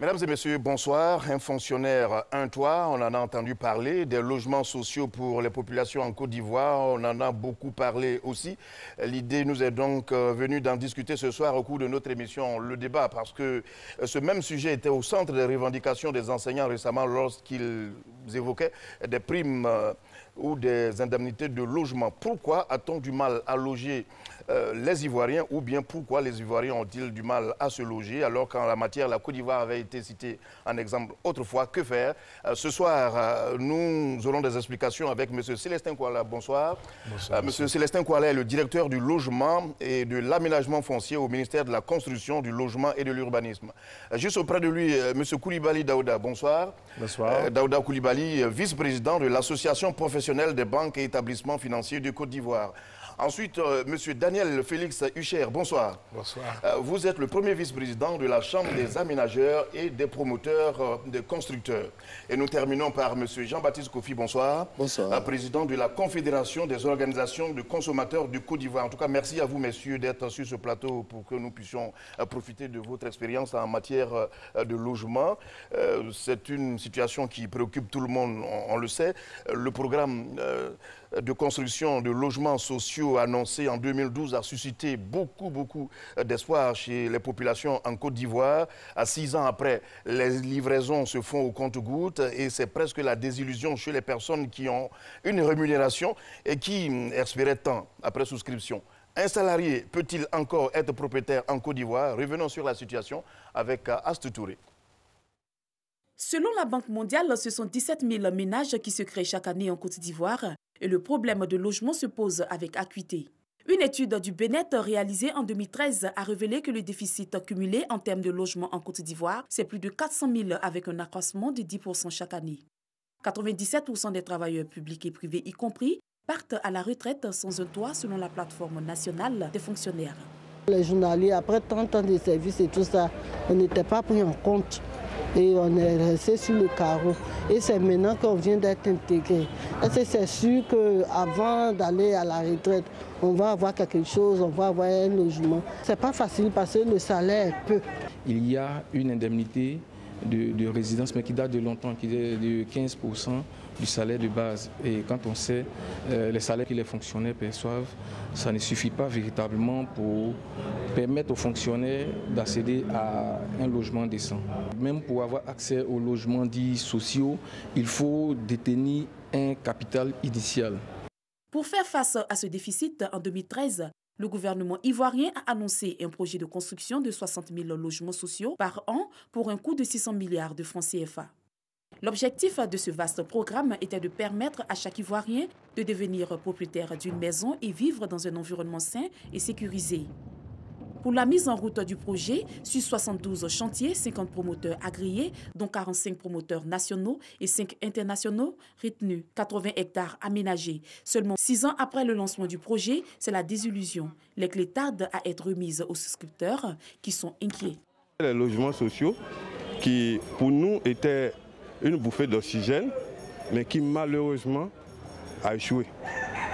Mesdames et messieurs, bonsoir. Un fonctionnaire, un toit, on en a entendu parler. Des logements sociaux pour les populations en Côte d'Ivoire, on en a beaucoup parlé aussi. L'idée nous est donc venue d'en discuter ce soir au cours de notre émission Le Débat, parce que ce même sujet était au centre des revendications des enseignants récemment lorsqu'ils évoquaient des primes ou des indemnités de logement. Pourquoi a-t-on du mal à loger les Ivoiriens, ou bien pourquoi les Ivoiriens ont-ils du mal à se loger alors qu'en la matière, la Côte d'Ivoire avait été citée en exemple autrefois? Que faire? Ce soir, nous aurons des explications avec M. Célestin Kouala. Bonsoir. Bonsoir. M. Célestin Kouala est le directeur du logement et de l'aménagement foncier au ministère de la Construction, du Logement et de l'Urbanisme. Juste auprès de lui, M. Koulibaly Daouda. Bonsoir. Bonsoir. Daouda Koulibaly, vice-président de l'Association professionnelle des banques et établissements financiers de Côte d'Ivoire. Ensuite, M. Daniel Félix Hucher, bonsoir. Bonsoir. Vous êtes le premier vice-président de la Chambre des aménageurs et des promoteurs de constructeurs. Et nous terminons par M. Jean-Baptiste Kofi, bonsoir. Bonsoir. Président de la Confédération des organisations de consommateurs de Côte d'Ivoire. En tout cas, merci à vous, messieurs, d'être sur ce plateau pour que nous puissions profiter de votre expérience en matière de logement. C'est une situation qui préoccupe tout le monde, on le sait. Le programme de construction de logements sociaux annoncé en 2012 a suscité beaucoup d'espoir chez les populations en Côte d'Ivoire. À 6 ans après, les livraisons se font au compte-gouttes et c'est presque la désillusion chez les personnes qui ont une rémunération et qui espéraient tant après souscription. Un salarié peut-il encore être propriétaire en Côte d'Ivoire? Revenons sur la situation avec Astou Touré. Selon la Banque mondiale, ce sont 17 000 ménages qui se créent chaque année en Côte d'Ivoire et le problème de logement se pose avec acuité. Une étude du BNET réalisée en 2013 a révélé que le déficit cumulé en termes de logement en Côte d'Ivoire, c'est plus de 400 000 avec un accroissement de 10% chaque année. 97% des travailleurs publics et privés y compris partent à la retraite sans un toit selon la plateforme nationale des fonctionnaires. Les journaliers, après 30 ans de service et tout ça, on n'était pas pris en compte. Et on est resté sur le carreau. Et c'est maintenant qu'on vient d'être intégré. Est-ce que c'est sûr qu'avant d'aller à la retraite, on va avoir quelque chose, on va avoir un logement? C'est pas facile parce que le salaire est peu. Il y a une indemnité de résidence, mais qui date de longtemps, qui est de 15% du salaire de base. Et quand on sait les salaires que les fonctionnaires perçoivent, ça ne suffit pas véritablement pour permettre aux fonctionnaires d'accéder à un logement décent. Même pour avoir accès aux logements dits sociaux, il faut détenir un capital initial. Pour faire face à ce déficit, en 2013, le gouvernement ivoirien a annoncé un projet de construction de 60 000 logements sociaux par an pour un coût de 600 milliards de francs CFA. L'objectif de ce vaste programme était de permettre à chaque Ivoirien de devenir propriétaire d'une maison et vivre dans un environnement sain et sécurisé. Pour la mise en route du projet, sur 72 chantiers, 50 promoteurs agréés, dont 45 promoteurs nationaux et 5 internationaux retenus, 80 hectares aménagés. Seulement 6 ans après le lancement du projet, c'est la désillusion. Les clés tardent à être remises aux souscripteurs qui sont inquiets. Les logements sociaux qui, pour nous, étaient une bouffée d'oxygène, mais qui malheureusement a échoué.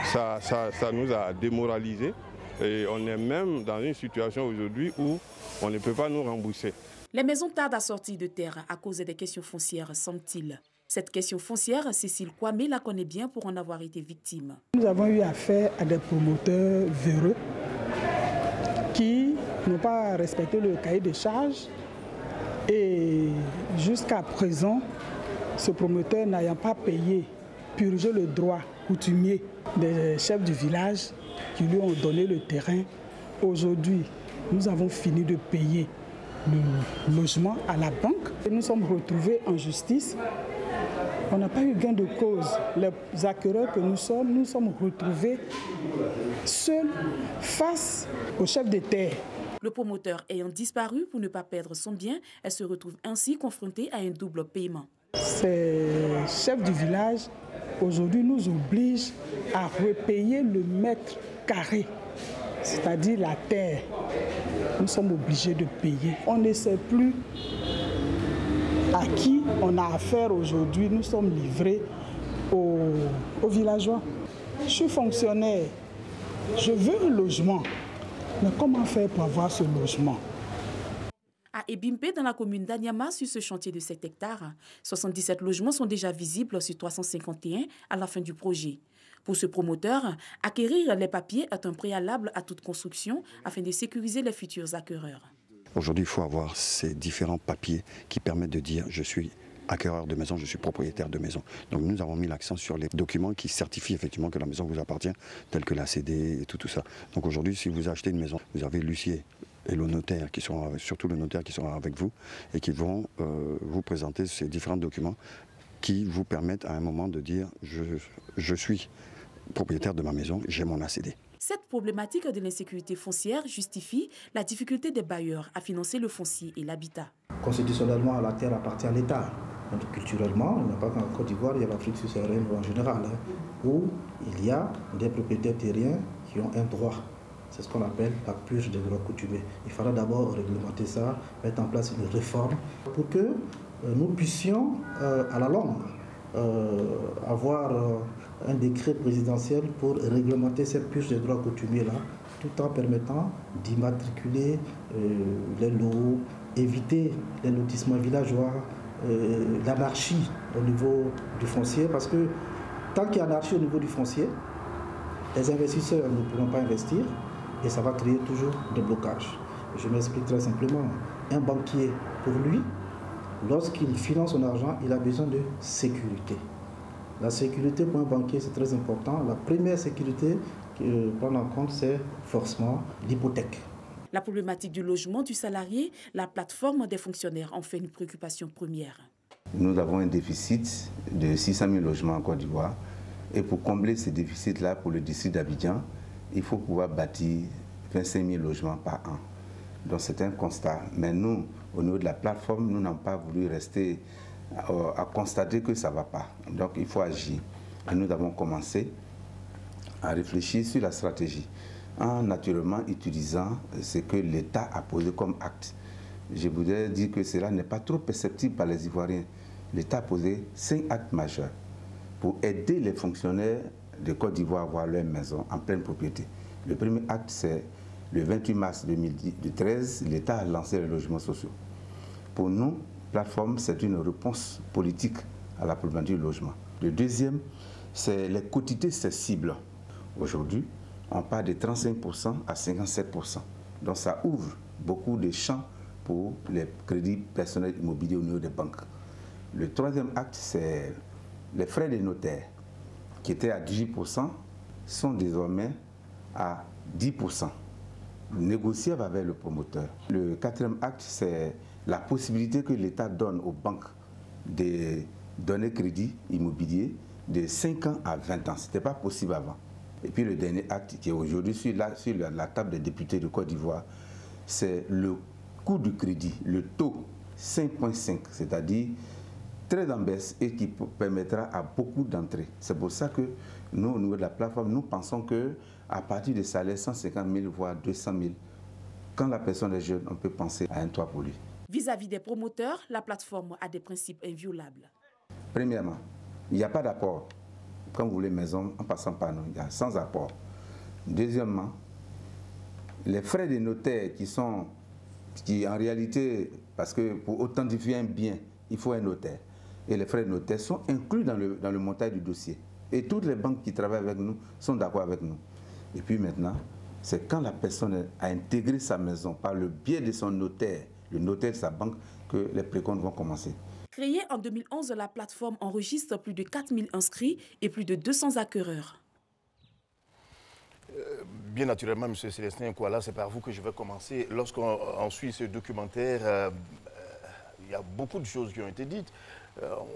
Ça nous a démoralisés. Et on est même dans une situation aujourd'hui où on ne peut pas nous rembourser. Les maisons tardent à sortir de terre à cause des questions foncières, semble-t-il. Cette question foncière, Cécile Kwame la connaît bien pour en avoir été victime. Nous avons eu affaire à des promoteurs véreux qui n'ont pas respecté le cahier de charges. Et jusqu'à présent, ce promoteur n'ayant pas payé, purgé le droit coutumier des chefs du village, qui lui ont donné le terrain. Aujourd'hui, nous avons fini de payer le logement à la banque. Et nous sommes retrouvés en justice. On n'a pas eu gain de cause. Les acquéreurs que nous sommes retrouvés seuls face au chef de terre. Le promoteur ayant disparu pour ne pas perdre son bien, elle se retrouve ainsi confrontée à un double paiement. Ces chefs du village, aujourd'hui, nous obligent à repayer le mètre carré, c'est-à-dire la terre. Nous sommes obligés de payer. On ne sait plus à qui on a affaire aujourd'hui. Nous sommes livrés aux villageois. Je suis fonctionnaire, je veux un logement. Mais comment faire pour avoir ce logement? À À Ebimpe, dans la commune d'Anyama, sur ce chantier de 7 hectares, 77 logements sont déjà visibles sur 351 à la fin du projet. Pour ce promoteur, acquérir les papiers est un préalable à toute construction afin de sécuriser les futurs acquéreurs. Aujourd'hui, il faut avoir ces différents papiers qui permettent de dire « je suis acquéreur de maison, je suis propriétaire de maison ». Donc nous avons mis l'accent sur les documents qui certifient effectivement que la maison vous appartient, tels que la CD et tout ça. Donc aujourd'hui, si vous achetez une maison, vous avez l'huissier et le notaire, surtout le notaire qui sera avec vous et qui vont vous présenter ces différents documents qui vous permettent à un moment de dire je suis propriétaire de ma maison, j'ai mon ACD. Cette problématique de l'insécurité foncière justifie la difficulté des bailleurs à financer le foncier et l'habitat. Constitutionnellement, la terre appartient à l'État. Culturellement, il n'y a pas qu'en Côte d'Ivoire, il y a l'Afrique subsaharienne en général, où il y a des propriétaires terriens qui ont un droit. C'est ce qu'on appelle la purge des droits coutumiers. Il faudra d'abord réglementer ça, mettre en place une réforme pour que nous puissions, à la longue, avoir un décret présidentiel pour réglementer cette purge des droits coutumiers-là, tout en permettant d'immatriculer les lots, éviter les lotissements villageois, l'anarchie au niveau du foncier, parce que tant qu'il y a anarchie au niveau du foncier, les investisseurs ne pourront pas investir et ça va créer toujours des blocages. Je m'explique très simplement. Un banquier, pour lui, lorsqu'il finance son argent, il a besoin de sécurité. La sécurité pour un banquier, c'est très important. La première sécurité qu'il prend en compte, c'est forcément l'hypothèque. La problématique du logement du salarié, la plateforme des fonctionnaires en fait une préoccupation première. Nous avons un déficit de 600 000 logements en Côte d'Ivoire. Et pour combler ce déficit-là, pour le district d'Abidjan, il faut pouvoir bâtir 25 000 logements par an. Donc c'est un constat. Mais nous, au niveau de la plateforme, nous n'avons pas voulu rester à constater que ça ne va pas. Donc il faut agir. Et nous avons commencé à réfléchir sur la stratégie, en naturellement utilisant ce que l'État a posé comme acte. Je voudrais dire que cela n'est pas trop perceptible par les Ivoiriens. L'État a posé 5 actes majeurs pour aider les fonctionnaires de Côte d'Ivoire à avoir leur maison en pleine propriété. Le premier acte, c'est le 28 mars 2013, l'État a lancé les logements sociaux. Pour nous, plateforme, c'est une réponse politique à la problématique du logement. Le deuxième, c'est les quotités accessibles. Aujourd'hui, on part de 35% à 57%. Donc ça ouvre beaucoup de champs pour les crédits personnels immobiliers au niveau des banques. Le troisième acte, c'est les frais des notaires, qui étaient à 18%, sont désormais à 10%, négociables avec le promoteur. Le quatrième acte, c'est la possibilité que l'État donne aux banques de donner crédit immobilier de 5 ans à 20 ans. Ce n'était pas possible avant. Et puis le dernier acte qui est aujourd'hui sur la table des députés de Côte d'Ivoire, c'est le coût du crédit, le taux 5,5, c'est-à-dire très en baisse et qui permettra à beaucoup d'entrer. C'est pour ça que nous, au niveau de la plateforme, nous pensons qu'à partir des salaires 150 000 voire 200 000, quand la personne est jeune, on peut penser à un toit pour lui. Vis-à-vis des promoteurs, la plateforme a des principes inviolables. Premièrement, il n'y a pas d'apport. Quand vous voulez maison, en passant par nous, il y a sans apport. Deuxièmement, les frais des notaires qui en réalité, parce que pour authentifier un bien, il faut un notaire. Et les frais de notaire sont inclus dans le montage du dossier. Et toutes les banques qui travaillent avec nous sont d'accord avec nous. Et puis maintenant, c'est quand la personne a intégré sa maison par le biais de son notaire, le notaire de sa banque, que les précomptes vont commencer. Créée en 2011, la plateforme enregistre plus de 4000 inscrits et plus de 200 acquéreurs. Bien naturellement, M. Célestin Kouala, c'est par vous que je vais commencer. Lorsqu'on suit ce documentaire, il y a beaucoup de choses qui ont été dites.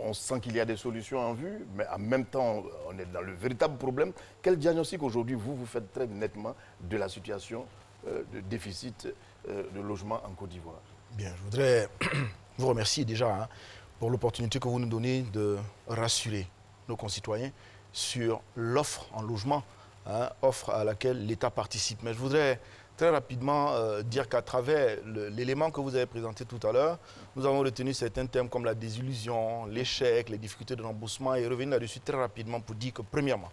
On sent qu'il y a des solutions en vue, mais en même temps, on est dans le véritable problème. Quel diagnostic aujourd'hui vous faites très nettement de la situation de déficit de logement en Côte d'Ivoire? Bien, je voudrais vous remercier déjà pour l'opportunité que vous nous donnez de rassurer nos concitoyens sur l'offre en logement, offre à laquelle l'État participe. Mais je voudrais très rapidement dire qu'à travers l'élément que vous avez présenté tout à l'heure, nous avons retenu certains thèmes comme la désillusion, l'échec, les difficultés de remboursement et revenir là-dessus très rapidement pour dire que premièrement,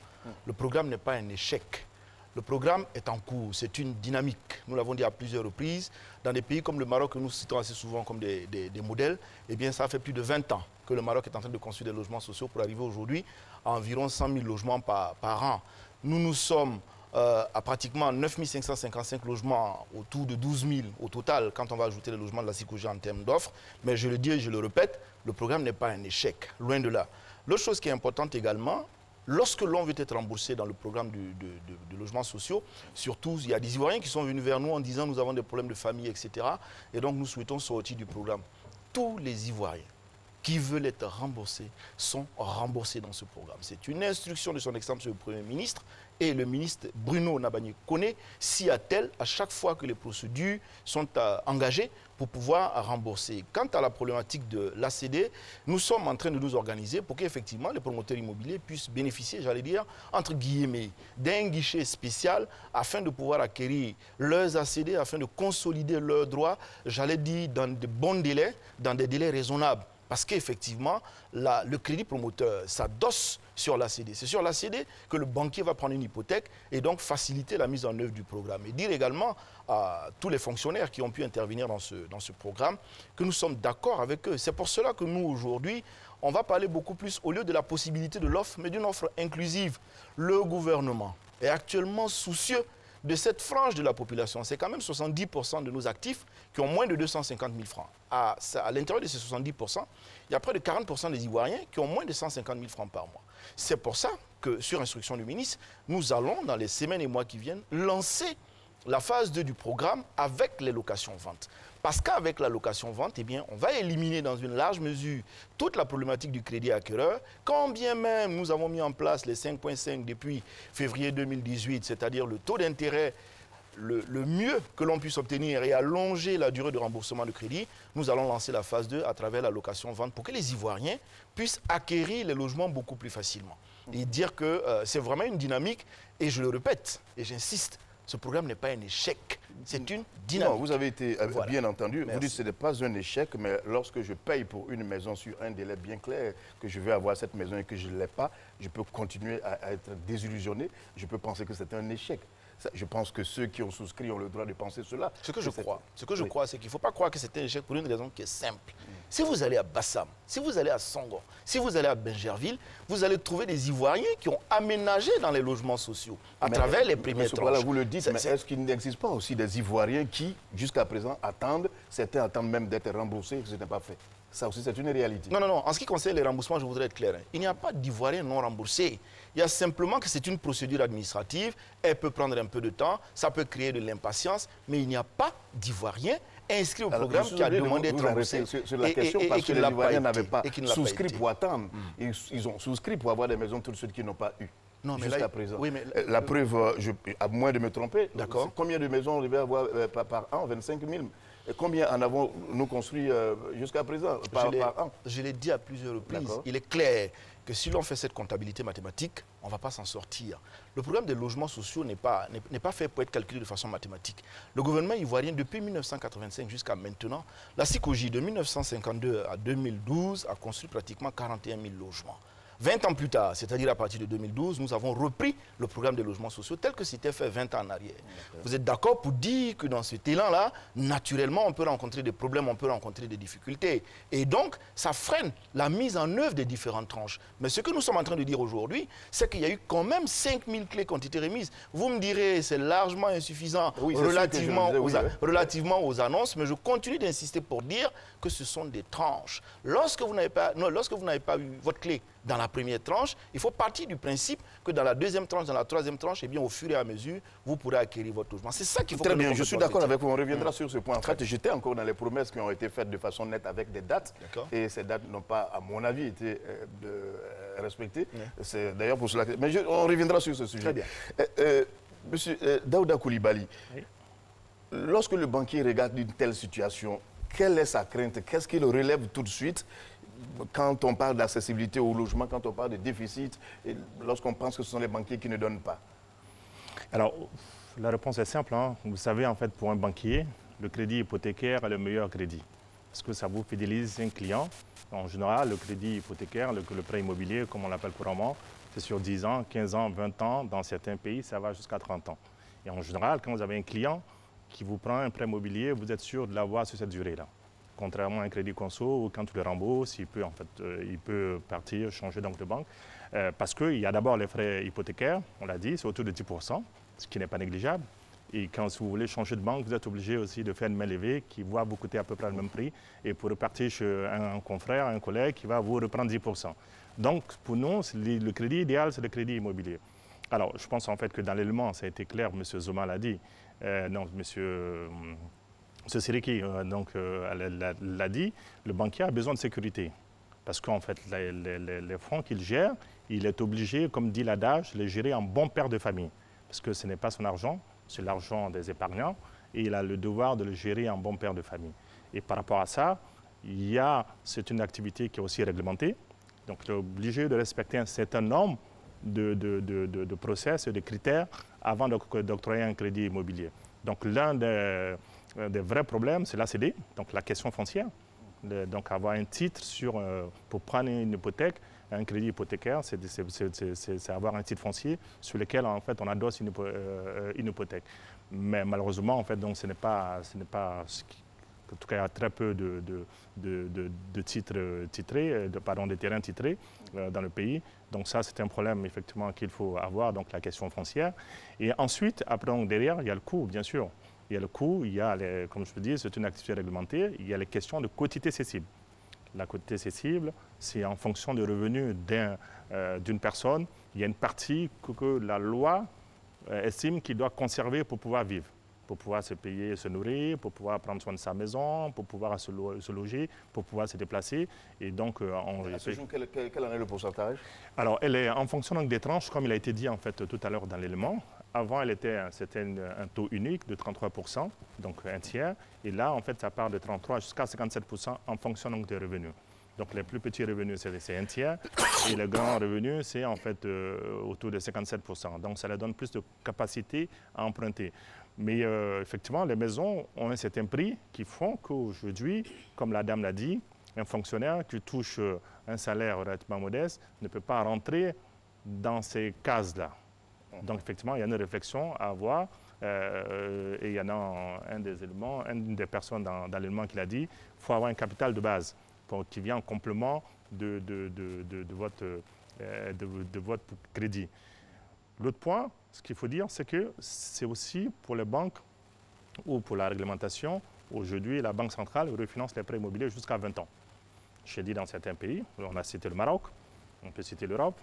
le programme n'est pas un échec. Le programme est en cours, c'est une dynamique. Nous l'avons dit à plusieurs reprises. Dans des pays comme le Maroc, que nous citons assez souvent comme des modèles, eh bien, ça fait plus de 20 ans que le Maroc est en train de construire des logements sociaux pour arriver aujourd'hui à environ 100 000 logements par an. Nous sommes à pratiquement 9 555 logements, autour de 12 000 au total, quand on va ajouter les logements de la SICOGI en termes d'offres. Mais je le dis et je le répète, le programme n'est pas un échec, loin de là. L'autre chose qui est importante également, lorsque l'on veut être remboursé dans le programme de logements sociaux, surtout, il y a des Ivoiriens qui sont venus vers nous en disant nous avons des problèmes de famille, etc. Et donc, nous souhaitons sortir du programme. Tous les Ivoiriens qui veulent être remboursés sont remboursés dans ce programme. C'est une instruction de son Excellence le Premier ministre et le ministre Bruno Nabagné Koné s'y attelle à chaque fois que les procédures sont engagées pour pouvoir rembourser. Quant à la problématique de l'ACD, nous sommes en train de nous organiser pour qu'effectivement les promoteurs immobiliers puissent bénéficier, j'allais dire, entre guillemets, d'un guichet spécial afin de pouvoir acquérir leurs ACD, afin de consolider leurs droits, j'allais dire, dans de bons délais, dans des délais raisonnables. Parce qu'effectivement, le crédit promoteur s'adosse sur l'ACD. C'est sur l'ACD que le banquier va prendre une hypothèque et donc faciliter la mise en œuvre du programme. Et dire également à tous les fonctionnaires qui ont pu intervenir dans ce programme que nous sommes d'accord avec eux. C'est pour cela que nous, aujourd'hui, on va parler beaucoup plus, au lieu de la possibilité de l'offre, mais d'une offre inclusive. Le gouvernement est actuellement soucieux de cette frange de la population. C'est quand même 70% de nos actifs qui ont moins de 250 000 francs. À l'intérieur de ces 70%, il y a près de 40% des Ivoiriens qui ont moins de 150 000 francs par mois. C'est pour ça que, sur instruction du ministre, nous allons, dans les semaines et mois qui viennent, lancer la phase 2 du programme avec les locations-ventes. Parce qu'avec la location-vente, eh bien, on va éliminer dans une large mesure toute la problématique du crédit acquéreur. Quand bien même nous avons mis en place les 5,5 depuis février 2018, c'est-à-dire le taux d'intérêt le mieux que l'on puisse obtenir et allonger la durée de remboursement de crédit, nous allons lancer la phase 2 à travers la location-vente pour que les Ivoiriens puissent acquérir les logements beaucoup plus facilement. Et dire que c'est vraiment une dynamique, et je le répète, et j'insiste, ce programme n'est pas un échec, c'est une dynamique. Non, vous avez été bien entendu. Merci. Vous dites que ce n'est pas un échec, mais lorsque je paye pour une maison sur un délai bien clair, que je vais avoir cette maison et que je ne l'ai pas, je peux continuer à être désillusionné, je peux penser que c'est un échec. Je pense que ceux qui ont souscrit ont le droit de penser cela. Ce que je crois, c'est qu'il ne faut pas croire que c'est un échec pour une raison qui est simple. Si vous allez à Bassam, si vous allez à Senghor, si vous allez à Bingerville, vous allez trouver des Ivoiriens qui ont aménagé dans les logements sociaux à travers les premières tranches. Voilà, vous le dites, mais est-ce qu'il n'existe pas aussi des Ivoiriens qui, jusqu'à présent, attendent, certains attendent même d'être remboursés et que ce n'est pas fait? Ça aussi, c'est une réalité. Non, non, non. En ce qui concerne les remboursements, je voudrais être clair. Il n'y a pas d'Ivoiriens non remboursés. Il y a simplement que c'est une procédure administrative. Elle peut prendre un peu de temps. Ça peut créer de l'impatience. Mais il n'y a pas d'Ivoiriens inscrits au programme qui a demandé d'être remboursé. Sur la question, parce que les Ivoiriens n'avaient pas souscrit pour attendre. Ils ont souscrit pour avoir des maisons tout de suite qu'ils n'ont pas eu. Jusqu'à présent. Oui, mais la preuve, à moins de me tromper, combien de maisons on devait avoir par an? 25 000. Et combien en avons-nous construit jusqu'à présent par an? Je l'ai dit à plusieurs reprises. Il est clair que si l'on fait cette comptabilité mathématique, on ne va pas s'en sortir. Le programme des logements sociaux n'est pas fait pour être calculé de façon mathématique. Le gouvernement ivoirien, depuis 1985 jusqu'à maintenant, la SICOGI de 1952 à 2012 a construit pratiquement 41 000 logements. 20 ans plus tard, c'est-à-dire à partir de 2012, nous avons repris le programme des logements sociaux tel que c'était fait 20 ans en arrière. Vous êtes d'accord pour dire que dans cet élan-là, naturellement, on peut rencontrer des problèmes, on peut rencontrer des difficultés. Et donc, ça freine la mise en œuvre des différentes tranches. Mais ce que nous sommes en train de dire aujourd'hui, c'est qu'il y a eu quand même 5 000 clés qui ont été remises. Vous me direz, c'est largement insuffisant relativement aux annonces, mais je continue d'insister pour dire que ce sont des tranches. Lorsque vous n'avez pas eu votre clé dans la première tranche, il faut partir du principe que dans la deuxième tranche, dans la troisième tranche, eh bien, au fur et à mesure, vous pourrez acquérir votre logement. C'est ça qu'il faut. Très bien, je suis d'accord avec vous. On reviendra sur ce point. En fait, j'étais encore dans les promesses qui ont été faites de façon nette avec des dates. Et ces dates n'ont pas, à mon avis, été respectées. C'est d'ailleurs pour cela que... Mais on reviendra sur ce sujet. Très bien. Monsieur Daouda Coulibaly, lorsque le banquier regarde une telle situation, quelle est sa crainte? Qu'est-ce qu'il relève tout de suite quand on parle d'accessibilité au logement, quand on parle de déficit, et lorsqu'on pense que ce sont les banquiers qui ne donnent pas? Alors, la réponse est simple. Vous savez, en fait, pour un banquier, le crédit hypothécaire est le meilleur crédit. parce que ça vous fidélise un client. En général, le crédit hypothécaire, le prêt immobilier, comme on l'appelle couramment, c'est sur 10 ans, 15 ans, 20 ans. Dans certains pays, ça va jusqu'à 30 ans. Et en général, quand vous avez un client qui vous prend un prêt immobilier, vous êtes sûr de l'avoir sur cette durée-là. Contrairement à un crédit conso, où quand tu le rembourses, il peut partir, changer donc de banque. Parce qu'il y a d'abord les frais hypothécaires, on l'a dit, c'est autour de 10%, ce qui n'est pas négligeable. Et quand vous voulez changer de banque, vous êtes obligé aussi de faire une main levée qui va vous coûter à peu près le même prix. Et pour repartir chez un confrère, un collègue qui va vous reprendre 10%. Donc, pour nous, le crédit idéal, c'est le crédit immobilier. Alors, je pense en fait que dans l'élément, ça a été clair, M. Zoma l'a dit, donc M. Siriki l'a dit, le banquier a besoin de sécurité. Parce qu'en fait, les fonds qu'il gère, il est obligé, comme dit l'adage, de les gérer en bon père de famille. Parce que ce n'est pas son argent, c'est l'argent des épargnants, et il a le devoir de le gérer en bon père de famille. Et par rapport à ça, c'est une activité qui est aussi réglementée, donc il est obligé de respecter un certain nombre de process et de critères avant d'octroyer un crédit immobilier. Donc l'un des vrais problèmes, c'est l'ACD, donc la question foncière. Donc avoir un titre pour prendre une hypothèque, un crédit hypothécaire, c'est avoir un titre foncier sur lequel en fait on adosse une hypothèque. Mais malheureusement en fait donc ce n'est pas en tout cas il y a très peu de titres titrés, de terrains titrés dans le pays. Donc ça c'est un problème effectivement qu'il faut avoir, donc la question foncière. Et ensuite après donc derrière il y a le coût bien sûr. Il y a le coût, il y a, comme je vous dis, c'est une activité réglementée, il y a les questions de quotité cessible. La quotité cessible, c'est en fonction des revenus d'une personne. Il y a une partie que la loi estime qu'il doit conserver pour pouvoir vivre, pour pouvoir se payer, se nourrir, pour pouvoir prendre soin de sa maison, pour pouvoir se loger, pour pouvoir se déplacer. Et donc, quel en est le pourcentage? Alors, elle est en fonction donc, des tranches, comme il a été dit en fait tout à l'heure dans l'élément. Avant, c'était un taux unique de 33%, donc un tiers. Et là, en fait, ça part de 33 jusqu'à 57% en fonction donc, des revenus. Donc, les plus petits revenus, c'est un tiers. Et les grands revenus, c'est en fait autour de 57%. Donc, ça leur donne plus de capacité à emprunter. Mais effectivement, les maisons ont un certain prix qui font qu'aujourd'hui, comme la dame l'a dit, un fonctionnaire qui touche un salaire relativement modeste ne peut pas rentrer dans ces cases-là. Donc, effectivement, il y a une réflexion à avoir. Et il y en a un des éléments, une des personnes dans l'élément qui l'a dit, il faut avoir un capital de base qui vient en complément de votre crédit. L'autre point, ce qu'il faut dire, c'est que c'est aussi pour les banques ou pour la réglementation, aujourd'hui, la Banque centrale refinance les prêts immobiliers jusqu'à 20 ans. J'ai dit dans certains pays, on a cité le Maroc, on peut citer l'Europe.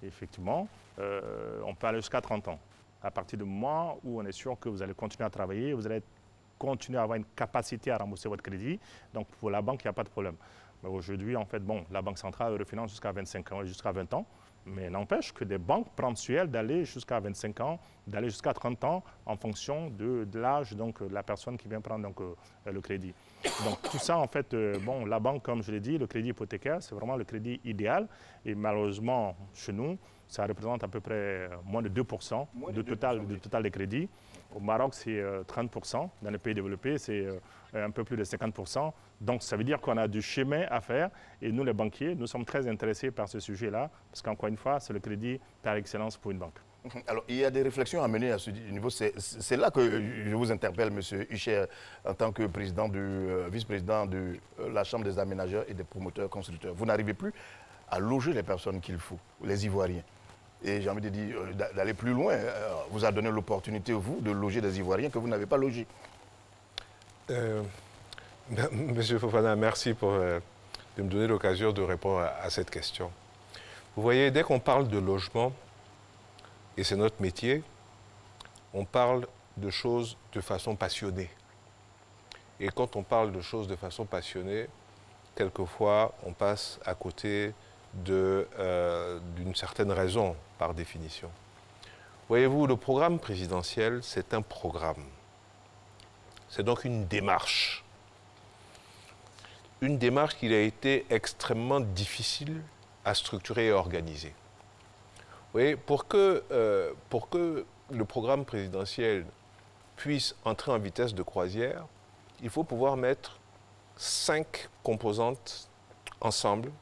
Effectivement, on peut aller jusqu'à 30 ans. À partir du moment où on est sûr que vous allez continuer à travailler, vous allez continuer à avoir une capacité à rembourser votre crédit. Donc, pour la banque, il n'y a pas de problème. Mais aujourd'hui, en fait, bon, la Banque centrale refinance jusqu'à 25 ans, jusqu'à 20 ans. Mais n'empêche que des banques prennent sur elles d'aller jusqu'à 25 ans, d'aller jusqu'à 30 ans en fonction de l'âge de la personne qui vient prendre donc, le crédit. Donc tout ça, en fait, bon, la banque, comme je l'ai dit, le crédit hypothécaire, c'est vraiment le crédit idéal. Et malheureusement, chez nous, ça représente à peu près moins de 2% du total des crédits. Au Maroc, c'est 30%. Dans les pays développés, c'est un peu plus de 50%. Donc, ça veut dire qu'on a du chemin à faire. Et nous, les banquiers, nous sommes très intéressés par ce sujet-là, parce qu'encore une fois, c'est le crédit par excellence pour une banque. Alors, il y a des réflexions à mener à ce niveau. C'est là que je vous interpelle, M. Hucher, en tant que vice-président de la Chambre des aménageurs et des promoteurs constructeurs. Vous n'arrivez plus à loger les personnes qu'il faut, les Ivoiriens. Et j'ai envie de dire, d'aller plus loin, vous a donné l'opportunité, vous, de loger des Ivoiriens que vous n'avez pas logés. Monsieur Fofana, merci de me donner l'occasion de répondre à cette question. Vous voyez, dès qu'on parle de logement, et c'est notre métier, on parle de choses de façon passionnée. Et quand on parle de choses de façon passionnée, quelquefois, on passe à côté d'une certaine raison, par définition. Voyez-vous, le programme présidentiel, c'est un programme. C'est donc une démarche. Une démarche qui a été extrêmement difficile à structurer et organiser. Vous voyez, pour que le programme présidentiel puisse entrer en vitesse de croisière, il faut pouvoir mettre 5 composantes ensemble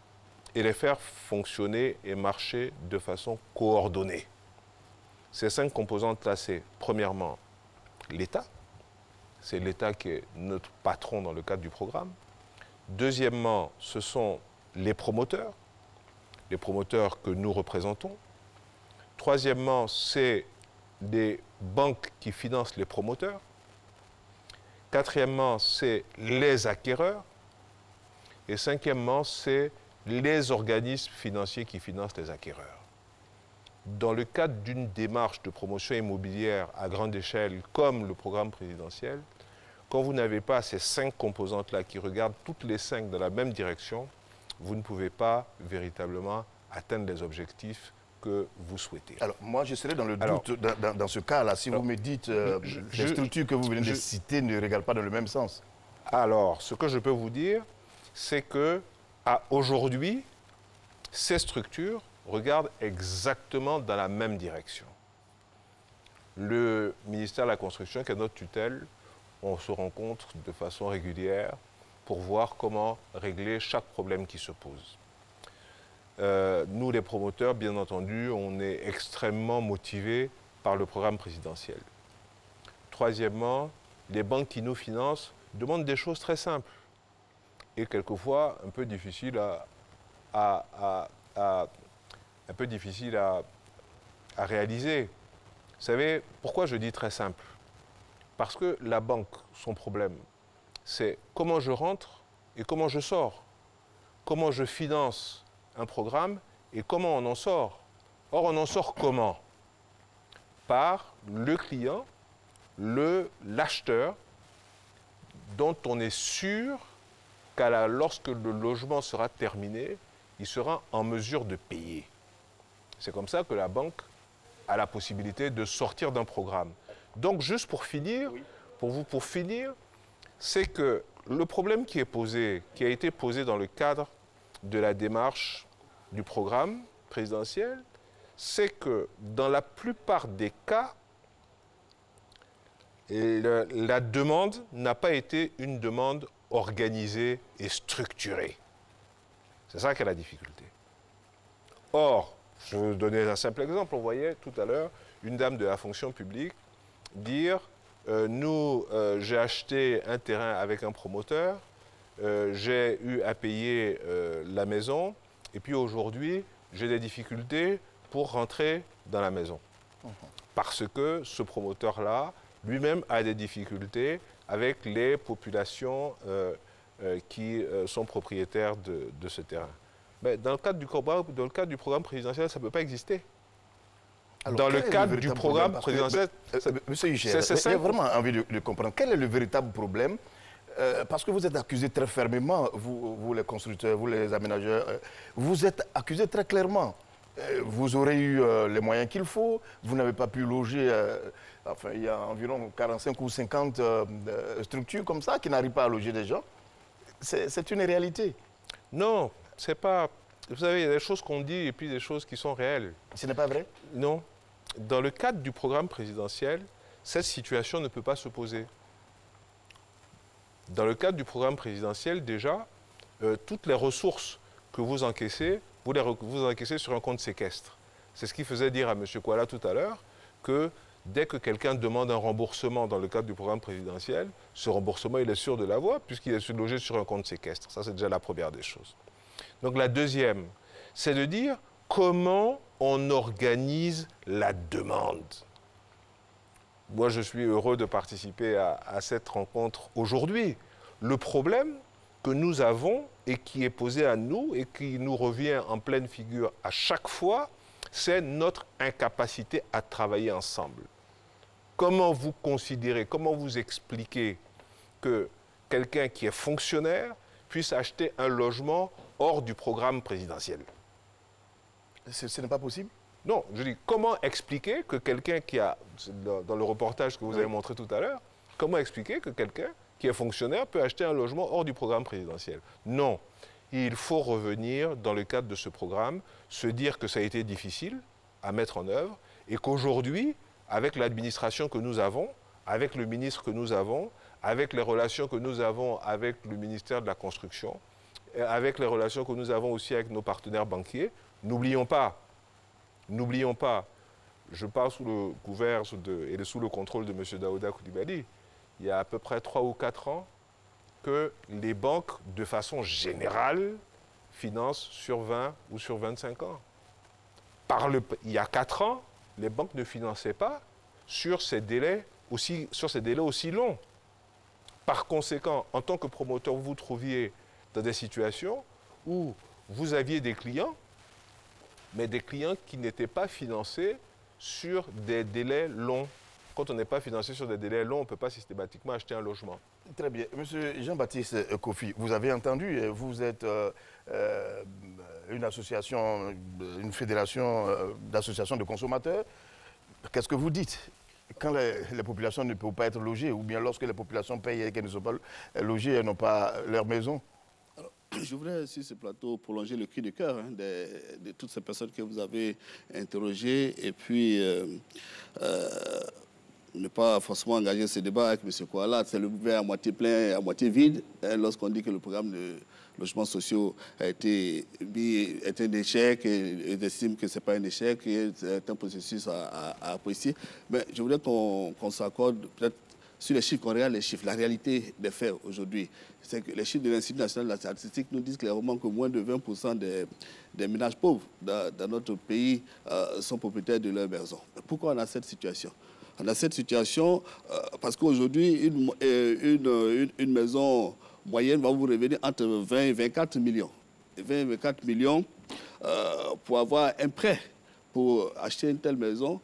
et les faire fonctionner et marcher de façon coordonnée. Ces 5 composantes-là, c'est premièrement l'État. C'est l'État qui est notre patron dans le cadre du programme. Deuxièmement, ce sont les promoteurs que nous représentons. Troisièmement, c'est des banques qui financent les promoteurs. Quatrièmement, c'est les acquéreurs. Et cinquièmement, c'est les organismes financiers qui financent les acquéreurs. Dans le cadre d'une démarche de promotion immobilière à grande échelle, comme le programme présidentiel, quand vous n'avez pas ces 5 composantes-là qui regardent toutes les 5 dans la même direction, vous ne pouvez pas véritablement atteindre les objectifs que vous souhaitez. Alors, moi, je serais dans le doute dans ce cas-là. Si vous me dites les structures que vous venez de citer ne regardent pas dans le même sens. Alors, ce que je peux vous dire, c'est que aujourd'hui, ces structures regardent exactement dans la même direction. Le ministère de la Construction, qui est notre tutelle, on se rencontre de façon régulière pour voir comment régler chaque problème qui se pose. Nous, les promoteurs, bien entendu, on est extrêmement motivés par le programme présidentiel. Troisièmement, les banques qui nous financent demandent des choses très simples et quelquefois un peu difficiles à réaliser. Vous savez, pourquoi je dis très simple? Parce que la banque, son problème, c'est comment je rentre et comment je sors. Comment je finance un programme et comment on en sort. Or, on en sort comment? Par le client, l'acheteur, dont on est sûr lorsque le logement sera terminé, il sera en mesure de payer. C'est comme ça que la banque a la possibilité de sortir d'un programme. Donc, juste pour finir, pour finir, c'est que le problème qui a été posé dans le cadre de la démarche du programme présidentiel, c'est que dans la plupart des cas, la demande n'a pas été une demande organisée et structurée. C'est ça qui est la difficulté. Or, je vais vous donner un simple exemple. On voyait tout à l'heure une dame de la fonction publique dire j'ai acheté un terrain avec un promoteur, j'ai eu à payer la maison, et puis aujourd'hui, j'ai des difficultés pour rentrer dans la maison. Parce que ce promoteur-là, lui-même a des difficultés avec les populations qui sont propriétaires de ce terrain. Mais dans le cadre du programme présidentiel, ça ne peut pas exister. Alors, dans le cadre du programme présidentiel, Monsieur Huchet, j'ai vraiment envie de comprendre. Quel est le véritable problème? Parce que vous êtes accusés très fermement, vous les constructeurs, vous les aménageurs, vous êtes accusés très clairement. Vous aurez eu les moyens qu'il faut, vous n'avez pas pu loger, enfin il y a environ 45 ou 50 structures comme ça qui n'arrivent pas à loger des gens. C'est une réalité. Non, c'est pas... Vous savez, il y a des choses qu'on dit et puis des choses qui sont réelles. Ce n'est pas vrai? Non. Dans le cadre du programme présidentiel, cette situation ne peut pas se poser. Dans le cadre du programme présidentiel, déjà, toutes les ressources que vous encaissez, vous encaissez sur un compte séquestre. C'est ce qui faisait dire à M. Kouala tout à l'heure que dès que quelqu'un demande un remboursement dans le cadre du programme présidentiel, ce remboursement, il est sûr de l'avoir puisqu'il est logé sur un compte séquestre. Ça, c'est déjà la première des choses. Donc la deuxième, c'est de dire comment on organise la demande. Moi, je suis heureux de participer à cette rencontre aujourd'hui. Le problème que nous avons et qui est posé à nous et qui nous revient en pleine figure à chaque fois, c'est notre incapacité à travailler ensemble. Comment vous considérez, comment vous expliquez que quelqu'un qui est fonctionnaire puisse acheter un logement hors du programme présidentiel? Ce n'est pas possible? Non, je dis, comment expliquer que quelqu'un qui a, dans le reportage que vous avez montré tout à l'heure, comment expliquer que quelqu'un qui est fonctionnaire peut acheter un logement hors du programme présidentiel? Non, il faut revenir dans le cadre de ce programme, se dire que ça a été difficile à mettre en œuvre et qu'aujourd'hui, avec l'administration que nous avons, avec le ministre que nous avons, avec les relations que nous avons avec le ministère de la Construction, et avec les relations que nous avons aussi avec nos partenaires banquiers, n'oublions pas, je parle sous le couvert et sous le contrôle de M. Daouda Coulibaly, il y a à peu près 3 ou 4 ans que les banques, de façon générale, financent sur 20 ou sur 25 ans. Il y a 4 ans, les banques ne finançaient pas sur ces délais aussi longs. Par conséquent, en tant que promoteur, vous vous trouviez dans des situations où vous aviez des clients, mais des clients qui n'étaient pas financés sur des délais longs. Quand on n'est pas financé sur des délais longs, on ne peut pas systématiquement acheter un logement. Très bien. Monsieur Jean-Baptiste Kofi, vous avez entendu, vous êtes une association, une fédération d'associations de consommateurs. Qu'est-ce que vous dites quand les populations ne peuvent pas être logées, ou bien lorsque les populations payent et qu'elles ne sont pas logées, elles n'ont pas leur maison? Alors, je voudrais sur ce plateau prolonger le cri de cœur de toutes ces personnes que vous avez interrogées et puis ne pas forcément engager ce débat avec M. Kouala. C'est le verre à moitié plein et à moitié vide. Lorsqu'on dit que le programme de logements sociaux a été un échec et estime que ce n'est pas un échec, et c'est un processus à apprécier. Mais je voudrais qu'on s'accorde peut-être sur les chiffres, qu'on regarde les chiffres. La réalité des faits aujourd'hui, c'est que les chiffres de l'Institut national de la statistique nous disent clairement que moins de 20% des ménages pauvres dans notre pays sont propriétaires de leur maison. Pourquoi on a cette situation? On a cette situation parce qu'aujourd'hui, une maison moyenne va vous revenir entre 20 et 24 millions. 20 et 24 millions pour avoir un prêt pour acheter une telle maison.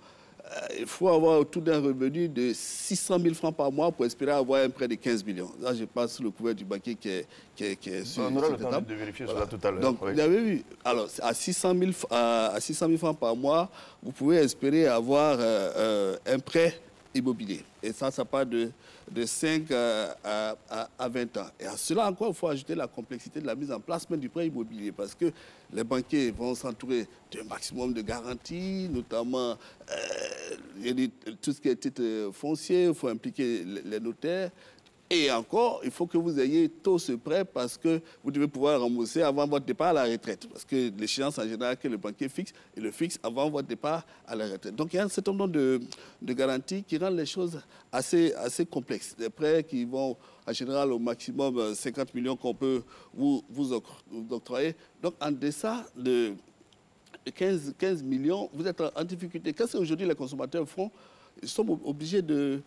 Il faut avoir autour d'un revenu de 600 000 francs par mois pour espérer avoir un prêt de 15 millions. Là, je passe sous le couvert du banquier qui est sur on aura le temps de vérifier cela tout à l'heure. Donc, vous avez vu, alors, à 600 000 francs par mois, vous pouvez espérer avoir un prêt immobilier. Et ça part de 5 à 20 ans. Et à cela encore, il faut ajouter la complexité de la mise en place même du prêt immobilier, parce que les banquiers vont s'entourer d'un maximum de garanties, notamment tout ce qui est titre foncier, il faut impliquer les notaires. Et encore, il faut que vous ayez tôt ce prêt parce que vous devez pouvoir rembourser avant votre départ à la retraite. Parce que l'échéance en général que le banquier fixe, il le fixe avant votre départ à la retraite. Donc il y a un certain nombre de garanties qui rendent les choses assez complexes. Des prêts qui vont en général au maximum 50 millions qu'on peut vous octroyer. Donc en deçà de 15 millions, vous êtes en difficulté. Qu'est-ce qu'aujourd'hui les consommateurs font? Ils sont obligés de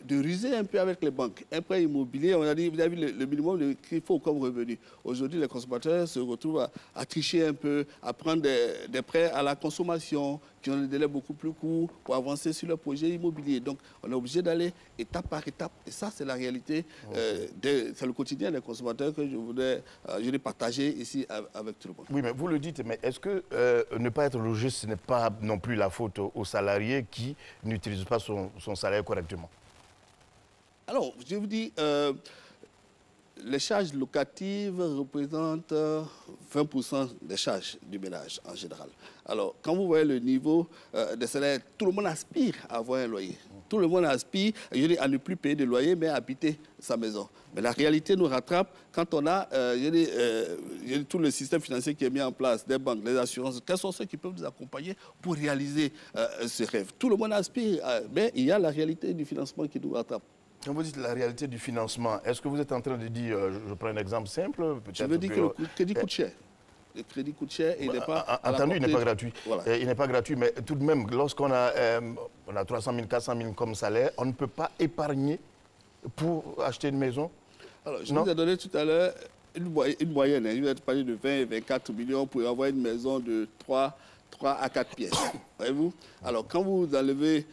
ruser un peu avec les banques. Un prêt immobilier, on a dit, vous avez vu le minimum qu'il faut comme revenu. Aujourd'hui, les consommateurs se retrouvent à tricher un peu, à prendre des prêts à la consommation qui ont des délais beaucoup plus courts pour avancer sur leur projet immobilier. Donc, on est obligé d'aller étape par étape. Et ça, c'est la réalité. C'est le quotidien des consommateurs que je voulais partager ici avec tout le monde. Oui, mais vous le dites, mais est-ce que ne pas être logé, ce n'est pas non plus la faute aux salariés qui n'utilisent pas son salaire correctement? Alors, je vous dis, les charges locatives représentent 20% des charges du ménage en général. Alors, quand vous voyez le niveau des salaires, tout le monde aspire à avoir un loyer. Tout le monde aspire à ne plus payer de loyer, mais à habiter sa maison. Mais la réalité nous rattrape quand on a tout le système financier qui est mis en place, des banques, les assurances. Quels sont ceux qui peuvent nous accompagner pour réaliser ce rêve? Tout le monde aspire, mais il y a la réalité du financement qui nous rattrape. Quand vous dites la réalité du financement, est-ce que vous êtes en train de dire, je prends un exemple simple, je veux dire que le crédit coûte cher. Le crédit coûte cher et il n'est pas... Entendu, il n'est pas gratuit. Voilà. Il n'est pas gratuit, mais tout de même, lorsqu'on a, 300 000, 400 000 comme salaire, on ne peut pas épargner pour acheter une maison? Alors, je vous ai donné tout à l'heure une moyenne. Je vous ai parlé de 20 et 24 millions pour avoir une maison de 3 à 4 pièces. Voyez-vous? Alors, quand vous enlevez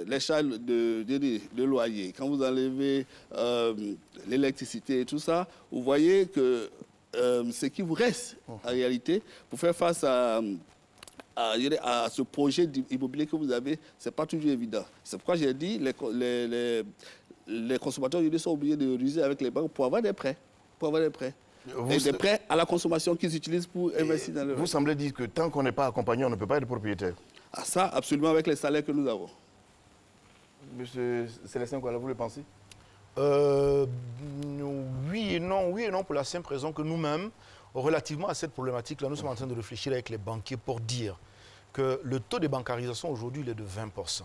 les charges de loyer, quand vous enlevez l'électricité et tout ça, vous voyez que ce qui vous reste, en réalité, pour faire face à ce projet immobilier que vous avez, ce n'est pas toujours évident. C'est pourquoi j'ai dit les consommateurs aujourd'hui sont obligés de ruser avec les banques pour avoir des prêts. Et des prêts à la consommation qu'ils utilisent pour investir dans le... Vous semblez dire que tant qu'on n'est pas accompagné, on ne peut pas être propriétaire. Ah, ça, absolument, avec les salaires que nous avons. Monsieur Célestin, quoi, vous le pensez? Oui et non pour la simple raison que nous-mêmes, relativement à cette problématique-là, nous sommes en train de réfléchir avec les banquiers pour dire que le taux de bancarisation aujourd'hui il est de 20%.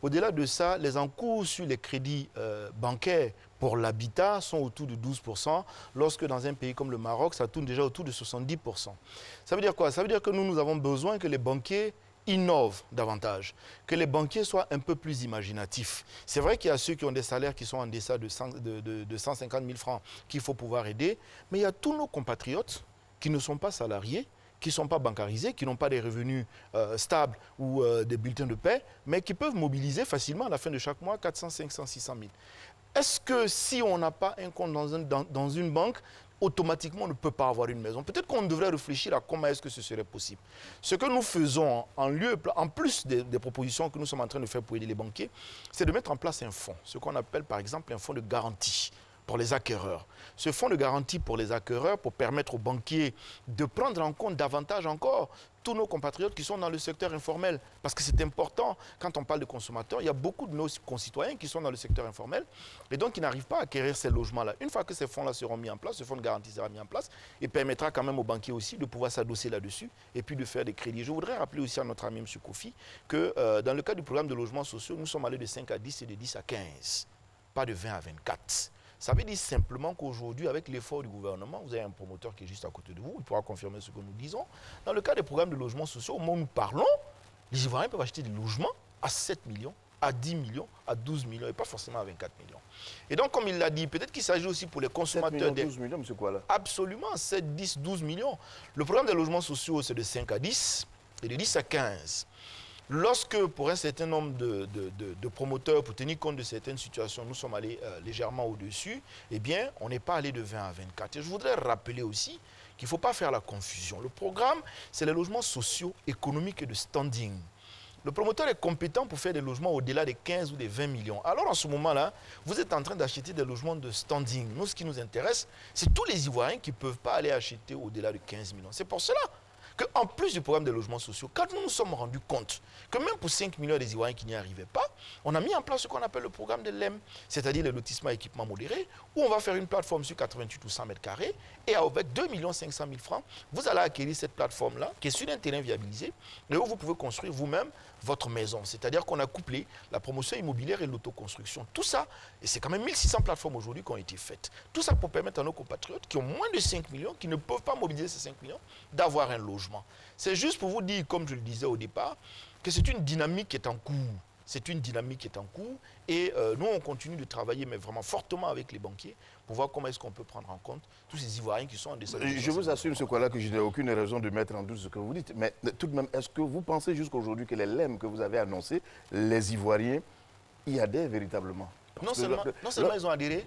Au-delà de ça, les encours sur les crédits bancaires pour l'habitat sont autour de 12%, lorsque dans un pays comme le Maroc, ça tourne déjà autour de 70%. Ça veut dire quoi? Ça veut dire que nous avons besoin que les banquiers innovent davantage, que les banquiers soient un peu plus imaginatifs. C'est vrai qu'il y a ceux qui ont des salaires qui sont en deçà de 150 000 francs qu'il faut pouvoir aider, mais il y a tous nos compatriotes qui ne sont pas salariés, qui ne sont pas bancarisés, qui n'ont pas des revenus stables ou des bulletins de paie, mais qui peuvent mobiliser facilement à la fin de chaque mois 400, 500, 600 000. Est-ce que si on n'a pas un compte dans une banque, automatiquement on ne peut pas avoir une maison? Peut-être qu'on devrait réfléchir à comment est-ce que ce serait possible. Ce que nous faisons en plus des propositions que nous sommes en train de faire pour aider les banquiers, c'est de mettre en place un fonds, ce qu'on appelle par exemple un fonds de garantie pour les acquéreurs. Ce fonds de garantie pour les acquéreurs pour permettre aux banquiers de prendre en compte davantage encore tous nos compatriotes qui sont dans le secteur informel. Parce que c'est important, quand on parle de consommateurs, il y a beaucoup de nos concitoyens qui sont dans le secteur informel et donc qui n'arrivent pas à acquérir ces logements-là. Une fois que ces fonds-là seront mis en place, ce fonds de garantie sera mis en place et permettra quand même aux banquiers aussi de pouvoir s'adosser là-dessus et puis de faire des crédits. Je voudrais rappeler aussi à notre ami M. Kofi que dans le cadre du programme de logements sociaux, nous sommes allés de 5 à 10 et de 10 à 15, pas de 20 à 24. Ça veut dire simplement qu'aujourd'hui, avec l'effort du gouvernement, vous avez un promoteur qui est juste à côté de vous, il pourra confirmer ce que nous disons. Dans le cas des programmes de logements sociaux, au moment où nous parlons, les Ivoiriens peuvent acheter des logements à 7 millions, à 10 millions, à 12 millions, et pas forcément à 24 millions. Et donc, comme il l'a dit, peut-être qu'il s'agit aussi pour les consommateurs... 7 millions, 12 millions, monsieur quoi là? Absolument, 7, 10, 12 millions. Le programme des logements sociaux, c'est de 5 à 10 et de 10 à 15. Lorsque, pour un certain nombre de promoteurs, pour tenir compte de certaines situations, nous sommes allés légèrement au-dessus, eh bien, on n'est pas allé de 20 à 24. Et je voudrais rappeler aussi qu'il ne faut pas faire la confusion. Le programme, c'est les logements sociaux, économiques et de standing. Le promoteur est compétent pour faire des logements au-delà des 15 ou des 20 millions. Alors, en ce moment-là, vous êtes en train d'acheter des logements de standing. Nous, ce qui nous intéresse, c'est tous les Ivoiriens qui ne peuvent pas aller acheter au-delà de 15 millions. C'est pour cela qu'en plus du programme des logements sociaux, quand nous nous sommes rendus compte que même pour 5 millions des Ivoiriens qui n'y arrivaient pas, on a mis en place ce qu'on appelle le programme de l'EM, c'est-à-dire les lotissements équipements modérés, où on va faire une plateforme sur 88 ou 100 mètres carrés, et avec 2 500 000 francs, vous allez acquérir cette plateforme-là, qui est sur un terrain viabilisé, et où vous pouvez construire vous-même votre maison. C'est-à-dire qu'on a couplé la promotion immobilière et l'autoconstruction. Tout ça, et c'est quand même 1600 plateformes aujourd'hui qui ont été faites. Tout ça pour permettre à nos compatriotes qui ont moins de 5 millions, qui ne peuvent pas mobiliser ces 5 millions, d'avoir un logement. C'est juste pour vous dire, comme je le disais au départ, que c'est une dynamique qui est en cours. C'est une dynamique qui est en cours et nous, on continue de travailler, mais vraiment fortement avec les banquiers pour voir comment est-ce qu'on peut prendre en compte tous ces Ivoiriens qui sont en descente. Je vous assure, ce quoi-là, que je n'ai aucune raison de mettre en doute ce que vous dites. Mais tout de même, est-ce que vous pensez jusqu'à aujourd'hui que les LEM que vous avez annoncés, les Ivoiriens, y adhèrent véritablement? Non seulement ils ont adhéré,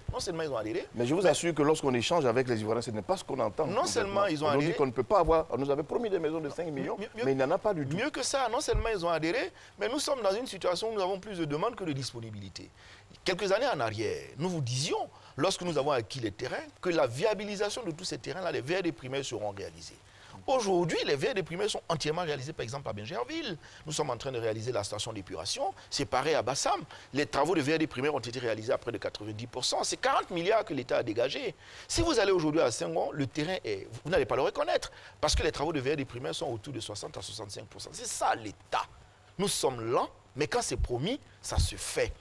mais je vous assure que lorsqu'on échange avec les Ivoiriens, ce n'est pas ce qu'on entend. Non seulement ils ont adhéré. On dit qu'on ne peut pas avoir. On nous avait promis des maisons de 5 millions, mais il n'y en a pas du tout. Mieux que ça, non seulement ils ont adhéré, mais nous sommes dans une situation où nous avons plus de demandes que de disponibilité. Quelques années en arrière, nous vous disions, lorsque nous avons acquis les terrains, que la viabilisation de tous ces terrains-là, les VRD primaires seront réalisés. Aujourd'hui, les VRD primaires sont entièrement réalisés, par exemple, à Bingerville. Nous sommes en train de réaliser la station d'épuration, séparée à Bassam. Les travaux de VRD primaires ont été réalisés à près de 90%. C'est 40 milliards que l'État a dégagé. Si vous allez aujourd'hui à Senghor, le terrain est... Vous n'allez pas le reconnaître, parce que les travaux de VRD primaires sont autour de 60 à 65%. C'est ça l'État. Nous sommes lents, mais quand c'est promis, ça se fait.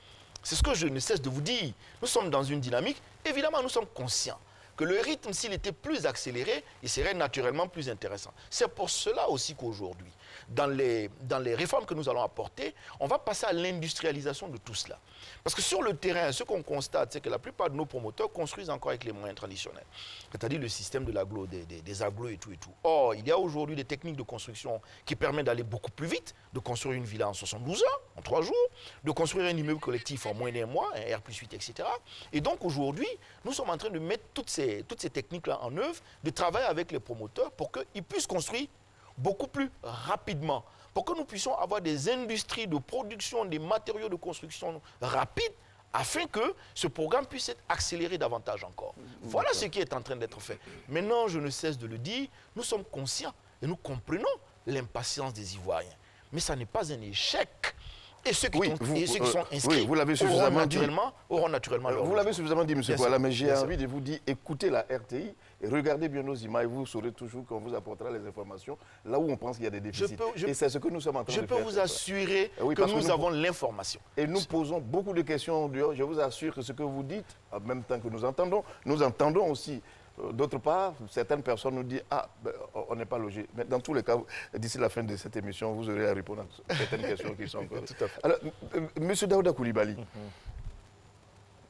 C'est ce que je ne cesse de vous dire. Nous sommes dans une dynamique. Évidemment, nous sommes conscients que le rythme, s'il était plus accéléré, il serait naturellement plus intéressant. C'est pour cela aussi qu'aujourd'hui, dans les réformes que nous allons apporter, on va passer à l'industrialisation de tout cela. Parce que sur le terrain, ce qu'on constate, c'est que la plupart de nos promoteurs construisent encore avec les moyens traditionnels. C'est-à-dire le système de l'agglo, des agglos et tout et tout. Or, il y a aujourd'hui des techniques de construction qui permettent d'aller beaucoup plus vite, de construire une villa en 72 heures, en 3 jours, de construire un immeuble collectif en moins d'1 mois, un R+8, etc. Et donc aujourd'hui, nous sommes en train de mettre toutes ces techniques-là en œuvre, de travailler avec les promoteurs pour qu'ils puissent construire beaucoup plus rapidement, pour que nous puissions avoir des industries de production des matériaux de construction rapides, afin que ce programme puisse être accéléré davantage encore. Voilà ce qui est en train d'être fait. Maintenant, je ne cesse de le dire, nous sommes conscients et nous comprenons l'impatience des Ivoiriens. Mais ça n'est pas un échec. Et ceux qui, sont inscrits oui, vous l'avez suffisamment dit. Auront naturellement leur Vous l'avez suffisamment dit, M. Kouala, mais j'ai envie de vous dire, écoutez la RTI et regardez bien nos images, vous saurez toujours qu'on vous apportera les informations là où on pense qu'il y a des déficits. Et c'est ce que nous sommes en train de faire. Je peux vous assurer que nous avons l'information. Et nous posons beaucoup de questions. Je vous assure que ce que vous dites, en même temps que nous entendons aussi. D'autre part, certaines personnes nous disent « Ah, ben, on n'est pas logé ». Mais dans tous les cas, d'ici la fin de cette émission, vous aurez à répondre à certaines questions qui sont encore... Tout à fait. Alors, M. Daouda Coulibaly,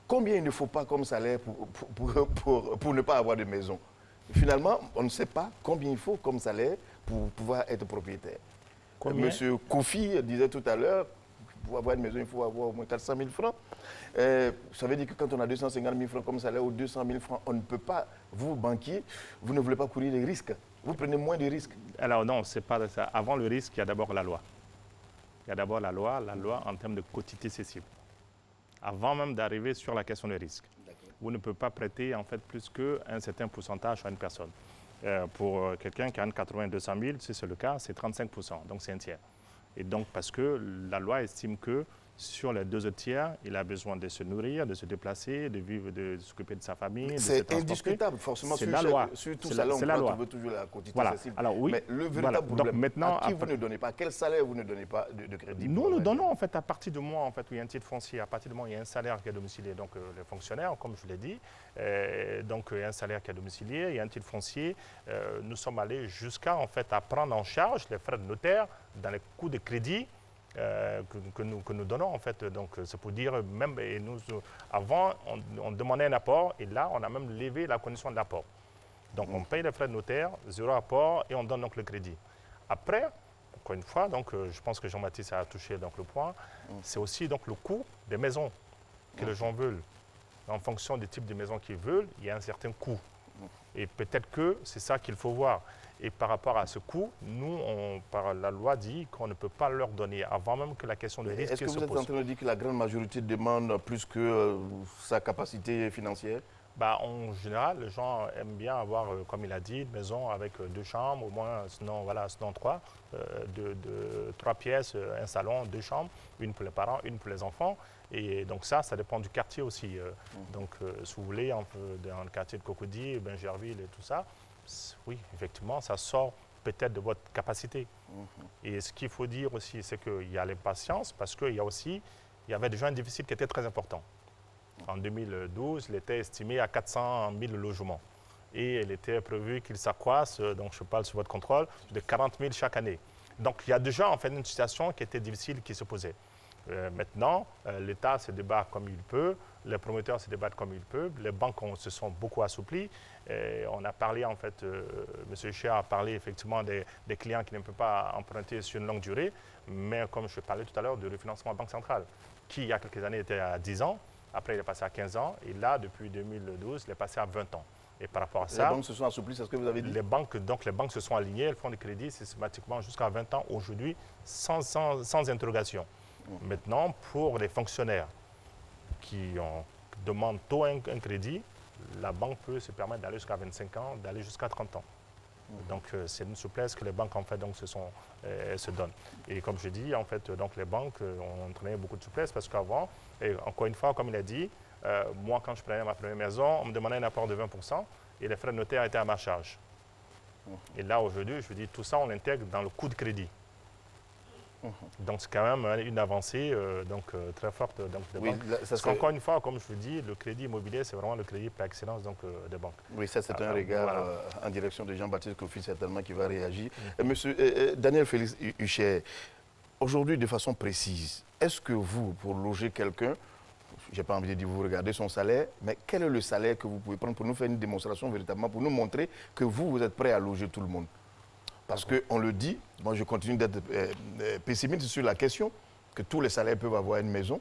combien il ne faut pas comme salaire pour ne pas avoir de maison? Finalement, on ne sait pas combien il faut comme salaire pour pouvoir être propriétaire. M. Kofi disait tout à l'heure, pour avoir une maison, il faut avoir au moins 400 000 francs. Ça veut dire que quand on a 250 000 francs comme salaire ou 200 000 francs, on ne peut pas, vous, banquier, vous ne voulez pas courir des risques. Vous prenez moins de risques. Alors non, c'est pas ça. Avant le risque, il y a d'abord la loi. Il y a d'abord la loi en termes de quotité cessible. Avant même d'arriver sur la question du risque. Vous ne pouvez pas prêter en fait plus qu'un certain pourcentage à une personne. Pour quelqu'un qui a 80 200 000, si c'est le cas, c'est 35%, donc c'est un tiers. Et donc, parce que la loi estime que sur les 2 autres tiers, il a besoin de se nourrir, de se déplacer, de vivre, de s'occuper de sa famille. C'est indiscutable, forcément. C'est la loi. Sur tout ça, on veut toujours la quantité accessible. Alors, oui. Mais le véritable problème, maintenant, à qui vous ne donnez pas, quel salaire vous ne donnez pas de crédit? Nous donnons, en fait, à partir du moment où il y a un titre foncier, à partir du moment où il y a un salaire qui est domicilié, donc les fonctionnaires, comme je l'ai dit, donc il y a un salaire qui est domicilié, il y a un titre foncier. Nous sommes allés jusqu'à, en fait, à prendre en charge les frais de notaire dans les coûts de crédit que nous donnons, en fait. Donc, c'est pour dire, même, et nous, avant, on demandait un apport, et là, on a même levé la condition de l'apport. Donc, on paye les frais de notaire, 0 apport, et on donne donc le crédit. Après, encore une fois, donc, je pense que Jean-Baptiste a touché donc, le point, c'est aussi donc, le coût des maisons que les gens veulent. En fonction du type de maison qu'ils veulent, il y a un certain coût. Et peut-être que c'est ça qu'il faut voir. Et par rapport à ce coût, nous, par la loi, dit qu'on ne peut pas leur donner avant même que la question de risque se pose. Est-ce que vous êtes en train de dire que la grande majorité demande plus que sa capacité financière? En général, les gens aiment bien avoir, comme il a dit, une maison avec 2 chambres, au moins, sinon 3, 3 pièces, un salon, 2 chambres, une pour les parents, une pour les enfants. Et donc ça dépend du quartier aussi. Donc, si vous voulez, dans le quartier de Cocody, Benjerville et tout ça, oui, effectivement, ça sort peut-être de votre capacité. Et ce qu'il faut dire aussi, c'est qu'il y a l'impatience parce qu'il y avait déjà un déficit qui était très important. En 2012, il était estimé à 400 000 logements. Et il était prévu qu'il s'accroisse, donc je parle sous votre contrôle, de 40 000 chaque année. Donc il y a déjà en fait une situation qui était difficile qui se posait. Maintenant, l'État se débat comme il peut, les promoteurs se débattent comme ils peuvent, les banques se sont beaucoup assouplies. On a parlé, en fait, M. Chia a parlé effectivement des clients qui ne peuvent pas emprunter sur une longue durée, mais comme je parlais tout à l'heure du refinancement Banque centrale, qui il y a quelques années était à 10 ans, après il est passé à 15 ans, et là, depuis 2012, il est passé à 20 ans. Et par rapport à ça... Les banques se sont assouplies, c'est ce que vous avez dit? Les banques se sont alignées, elles font des crédits systématiquement jusqu'à 20 ans aujourd'hui, sans interrogation. Maintenant, pour les fonctionnaires qui demandent tôt un crédit, la banque peut se permettre d'aller jusqu'à 25 ans, d'aller jusqu'à 30 ans. Donc, c'est une souplesse que les banques, en fait, donc, se donnent. Et comme je dis, en fait, donc, les banques ont entraîné beaucoup de souplesse parce qu'avant, et encore une fois, comme il a dit, moi, quand je prenais ma première maison, on me demandait un apport de 20% et les frais de notaire étaient à ma charge. Et là, aujourd'hui, je vous dis, tout ça, on l'intègre dans le coût de crédit. Donc, c'est quand même une avancée très forte. Parce qu'encore une fois, comme je vous dis, le crédit immobilier, c'est vraiment le crédit par excellence des banques. Oui, ça, c'est un regard en direction de Jean-Baptiste Kofi, certainement, qui va réagir. Monsieur Daniel Félix Huchet, aujourd'hui, de façon précise, est-ce que vous, pour loger quelqu'un, je n'ai pas envie de dire vous regardez son salaire, mais quel est le salaire que vous pouvez prendre pour nous faire une démonstration véritablement, pour nous montrer que vous êtes prêt à loger tout le monde? Parce qu'on le dit, moi je continue d'être pessimiste sur la question, que tous les salaires peuvent avoir une maison.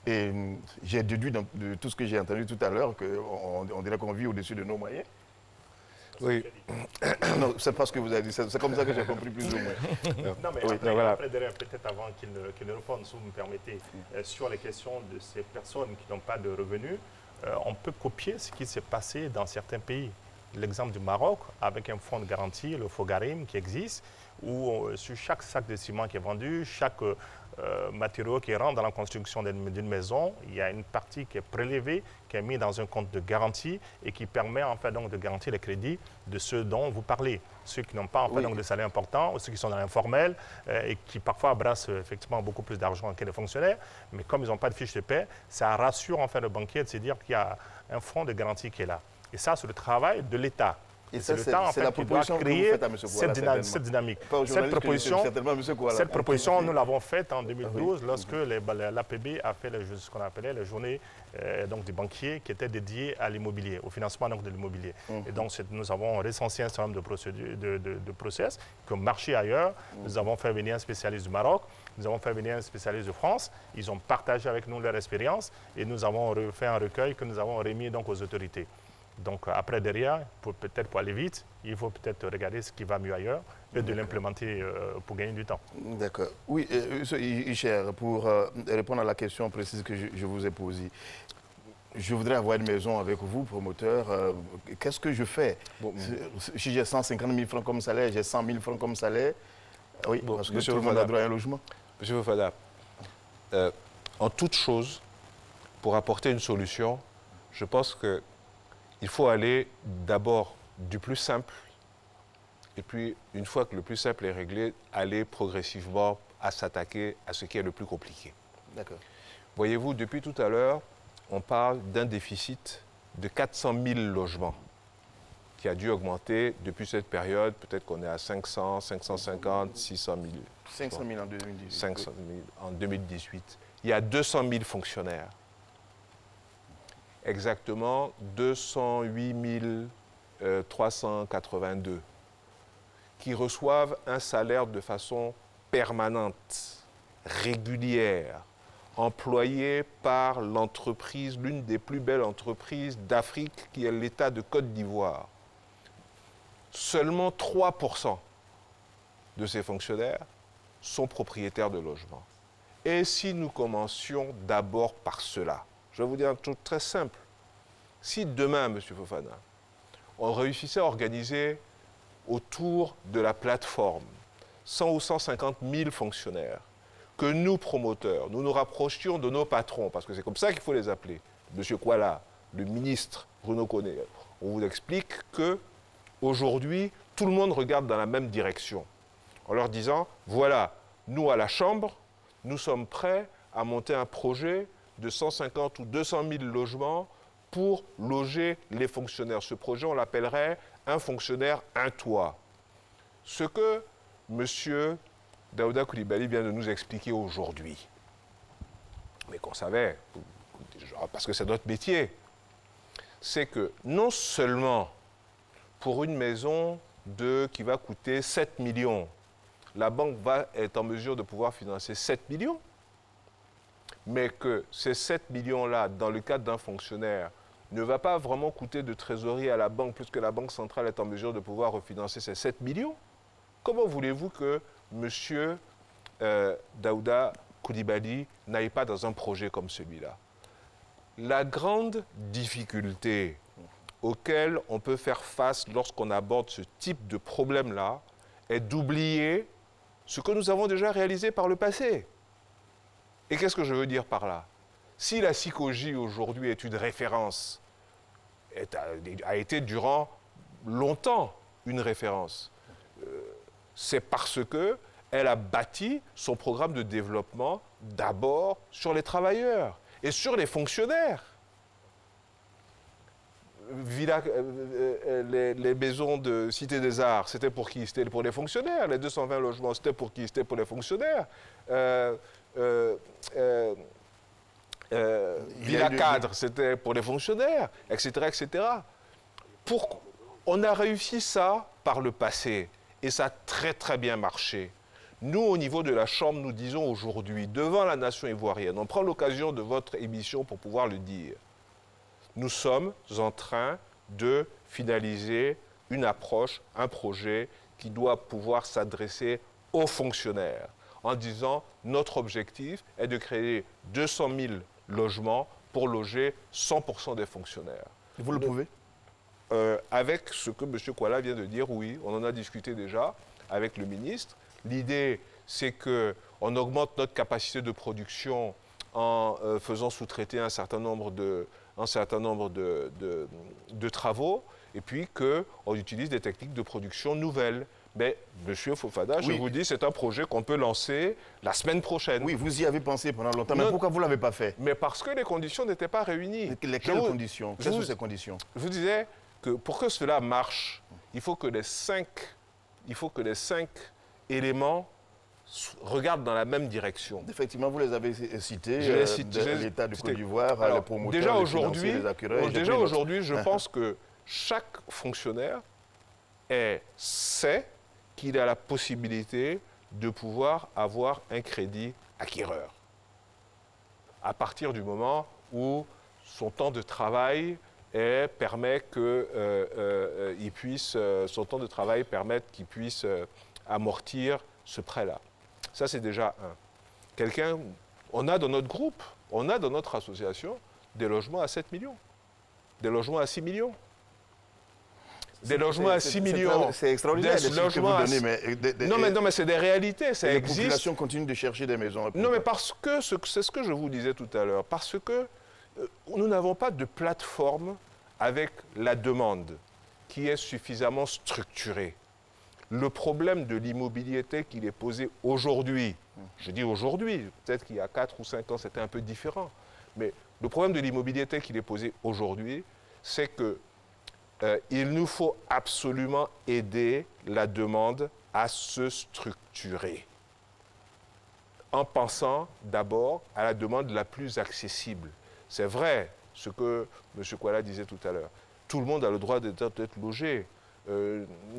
Et j'ai déduit de tout ce que j'ai entendu tout à l'heure qu'on dirait qu'on vit au-dessus de nos moyens. Oui. Non, c'est pas ce que vous avez dit, c'est comme ça que j'ai compris plus ou moins. Non, mais après, peut-être avant qu'il ne réponde, si vous me permettez, sur les questions de ces personnes qui n'ont pas de revenus, on peut copier ce qui s'est passé dans certains pays. L'exemple du Maroc, avec un fonds de garantie, le Fogarim, qui existe, où sur chaque sac de ciment qui est vendu, chaque matériaux qui rentrent dans la construction d'une maison, il y a une partie qui est prélevée, qui est mise dans un compte de garantie et qui permet en fait donc de garantir les crédits de ceux dont vous parlez. Ceux qui n'ont pas en fait donc de salaire important, ou ceux qui sont dans l'informel et qui parfois brassent effectivement beaucoup plus d'argent que les fonctionnaires, mais comme ils n'ont pas de fiche de paie, ça rassure en fait le banquier de se dire qu'il y a un fonds de garantie qui est là. Et ça, c'est le travail de l'État. Et c'est la proposition que vous faites à M. Kouala, cette dynamique. Cette proposition, nous l'avons faite en 2012 lorsque l'APB a fait ce qu'on appelait les journées donc, des banquiers qui étaient dédiées à l'immobilier, au financement donc, de l'immobilier. Et donc, nous avons recensé un certain nombre de procédures, de process qui ont marché ailleurs. Nous avons fait venir un spécialiste du Maroc, nous avons fait venir un spécialiste de France. Ils ont partagé avec nous leur expérience et nous avons fait un recueil que nous avons remis donc, aux autorités. Donc après, derrière, peut-être pour aller vite, il faut peut-être regarder ce qui va mieux ailleurs et de l'implémenter pour gagner du temps. D'accord. Oui, M. Isher, pour répondre à la question précise que je vous ai posée, je voudrais avoir une maison avec vous, promoteur. Qu'est-ce que je fais? Si j'ai 150 000 francs comme salaire, j'ai 100 000 francs comme salaire, oui, parce que tout le monde a droit à un logement. Monsieur Fofana, en toute chose, pour apporter une solution, je pense que il faut aller d'abord du plus simple, et puis une fois que le plus simple est réglé, aller progressivement à s'attaquer à ce qui est le plus compliqué. D'accord. Voyez-vous, depuis tout à l'heure, on parle d'un déficit de 400 000 logements qui a dû augmenter depuis cette période. Peut-être qu'on est à 500, 550, 600 000. 500 000 en 2018. 500 000 en 2018. Il y a 200 000 fonctionnaires. Exactement 208 382 qui reçoivent un salaire de façon permanente, régulière, employés par l'entreprise, l'une des plus belles entreprises d'Afrique, qui est l'État de Côte d'Ivoire. Seulement 3% de ces fonctionnaires sont propriétaires de logements. Et si nous commencions d'abord par cela, je vais vous dire un truc très simple. Si demain, M. Fofana, on réussissait à organiser autour de la plateforme 100 ou 150 000 fonctionnaires, que nous, promoteurs, nous nous rapprochions de nos patrons, parce que c'est comme ça qu'il faut les appeler, M. Kouala, le ministre Bruno Koné, on vous explique qu'aujourd'hui, tout le monde regarde dans la même direction, en leur disant, voilà, nous à la Chambre, nous sommes prêts à monter un projet de 150 ou 200 000 logements pour loger les fonctionnaires. Ce projet, on l'appellerait un fonctionnaire, un toit. Ce que M. Daouda Coulibaly vient de nous expliquer aujourd'hui, mais qu'on savait, parce que c'est notre métier, c'est que non seulement pour une maison qui va coûter 7 millions, la banque va être en mesure de pouvoir financer 7 millions, mais que ces 7 millions-là, dans le cadre d'un fonctionnaire, ne va pas vraiment coûter de trésorerie à la banque, puisque la Banque centrale est en mesure de pouvoir refinancer ces 7 millions. Comment voulez-vous que M. Daouda Coulibaly n'aille pas dans un projet comme celui-là? La grande difficulté auquel on peut faire face lorsqu'on aborde ce type de problème-là est d'oublier ce que nous avons déjà réalisé par le passé. Et qu'est-ce que je veux dire par là? Si la psychologie aujourd'hui est une référence, a été durant longtemps une référence, c'est parce qu'elle a bâti son programme de développement d'abord sur les travailleurs et sur les fonctionnaires. Les maisons de Cité des Arts, c'était pour qui? C'était pour les fonctionnaires. Les 220 logements, c'était pour qui? C'était pour les fonctionnaires. Villa Cadre, c'était pour les fonctionnaires, etc., etc. On a réussi ça par le passé et ça a très très bien marché. Nous, au niveau de la Chambre, nous disons aujourd'hui, devant la nation ivoirienne, on prend l'occasion de votre émission pour pouvoir le dire, nous sommes en train de finaliser une approche, un projet qui doit pouvoir s'adresser aux fonctionnaires en disant notre objectif est de créer 200 000 logements pour loger 100% des fonctionnaires. Et vous le pouvez? Avec ce que M. Kouala vient de dire, oui, on en a discuté déjà avec le ministre. L'idée, c'est qu'on augmente notre capacité de production en faisant sous-traiter un certain nombre de travaux, et puis qu'on utilise des techniques de production nouvelles. Mais, Monsieur Fofana, je vous dis, c'est un projet qu'on peut lancer la semaine prochaine. Oui, vous y avez pensé pendant longtemps, mais pourquoi vous ne l'avez pas fait? Mais parce que les conditions n'étaient pas réunies. Quelles conditions? Quelles sont ces conditions? Je vous disais que pour que cela marche, il faut que les 5 éléments regardent dans la même direction. Effectivement, vous les avez cités, l'État de Côte d'Ivoire, les promoteurs, déjà les financiers, les acquéreurs. Déjà aujourd'hui, je pense que chaque fonctionnaire sait qu'il a la possibilité de pouvoir avoir un crédit acquéreur. À partir du moment où son temps de travail permet qu'il puisse amortir ce prêt-là. Ça, c'est déjà un. On a dans notre groupe, on a dans notre association des logements à 7 millions, des logements à 6 millions. Des logements à 6 millions. C'est extraordinaire les chiffres que vous donnez, mais... Non, mais c'est des réalités, ça existe. La population continue de chercher des maisons. Non, mais parce que, c'est ce que je vous disais tout à l'heure, parce que nous n'avons pas de plateforme avec la demande qui est suffisamment structurée. Le problème de l'immobilier tel qu'il est posé aujourd'hui, je dis aujourd'hui, peut-être qu'il y a 4 ou 5 ans c'était un peu différent, mais le problème de l'immobilier tel qu'il est posé aujourd'hui, c'est que il nous faut absolument aider la demande à se structurer en pensant d'abord à la demande la plus accessible. C'est vrai ce que M. Kouala disait tout à l'heure. Tout le monde a le droit d'être logé.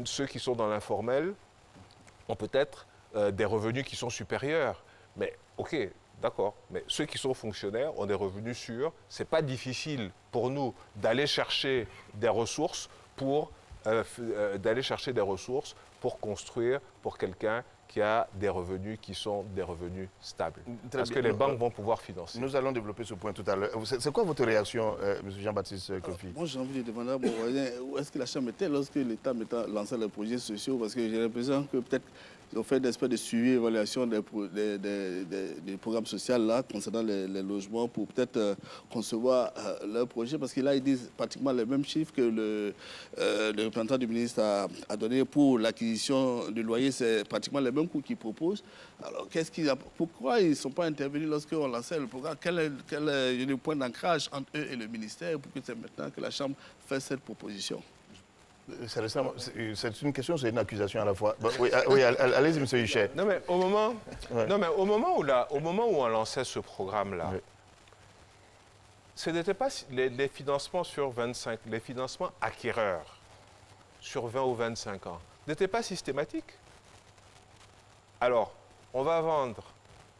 Ceux qui sont dans l'informel ont peut-être des revenus qui sont supérieurs. Mais ok, d'accord. Mais ceux qui sont fonctionnaires ont des revenus sûrs. Ce n'est pas difficile pour nous d'aller chercher des ressources pour construire pour quelqu'un qui a des revenus qui sont des revenus stables. Parce que les banques vont pouvoir financer. Nous allons développer ce point tout à l'heure. C'est quoi votre réaction, M. Jean-Baptiste Kofi? Moi, j'ai envie de demander à mon voisin où est-ce que la Chambre était lorsque l'État lançait les projets sociaux, parce que j'ai l'impression que peut-être ils ont fait des espèces de suivi, évaluation des programmes sociaux là, concernant les logements pour peut-être concevoir leurs projets, parce que là, ils disent pratiquement les mêmes chiffres que le représentant du ministre a donné pour l'acquisition du loyer. C'est pratiquement les mêmes coûts qu'ils proposent. Alors, pourquoi ils ne sont pas intervenus lorsqu'on lançait le programme? Quel est le point d'ancrage entre eux et le ministère pour que c'est maintenant que la Chambre fait cette proposition? C'est une question, c'est une accusation à la fois. Oui, allez-y, M. Hichet. Non, mais au moment où on lançait ce programme-là, ce n'était pas les financements sur 25, les financements acquéreurs sur 20 ou 25 ans, n'étaient pas systématiques. Alors, on va vendre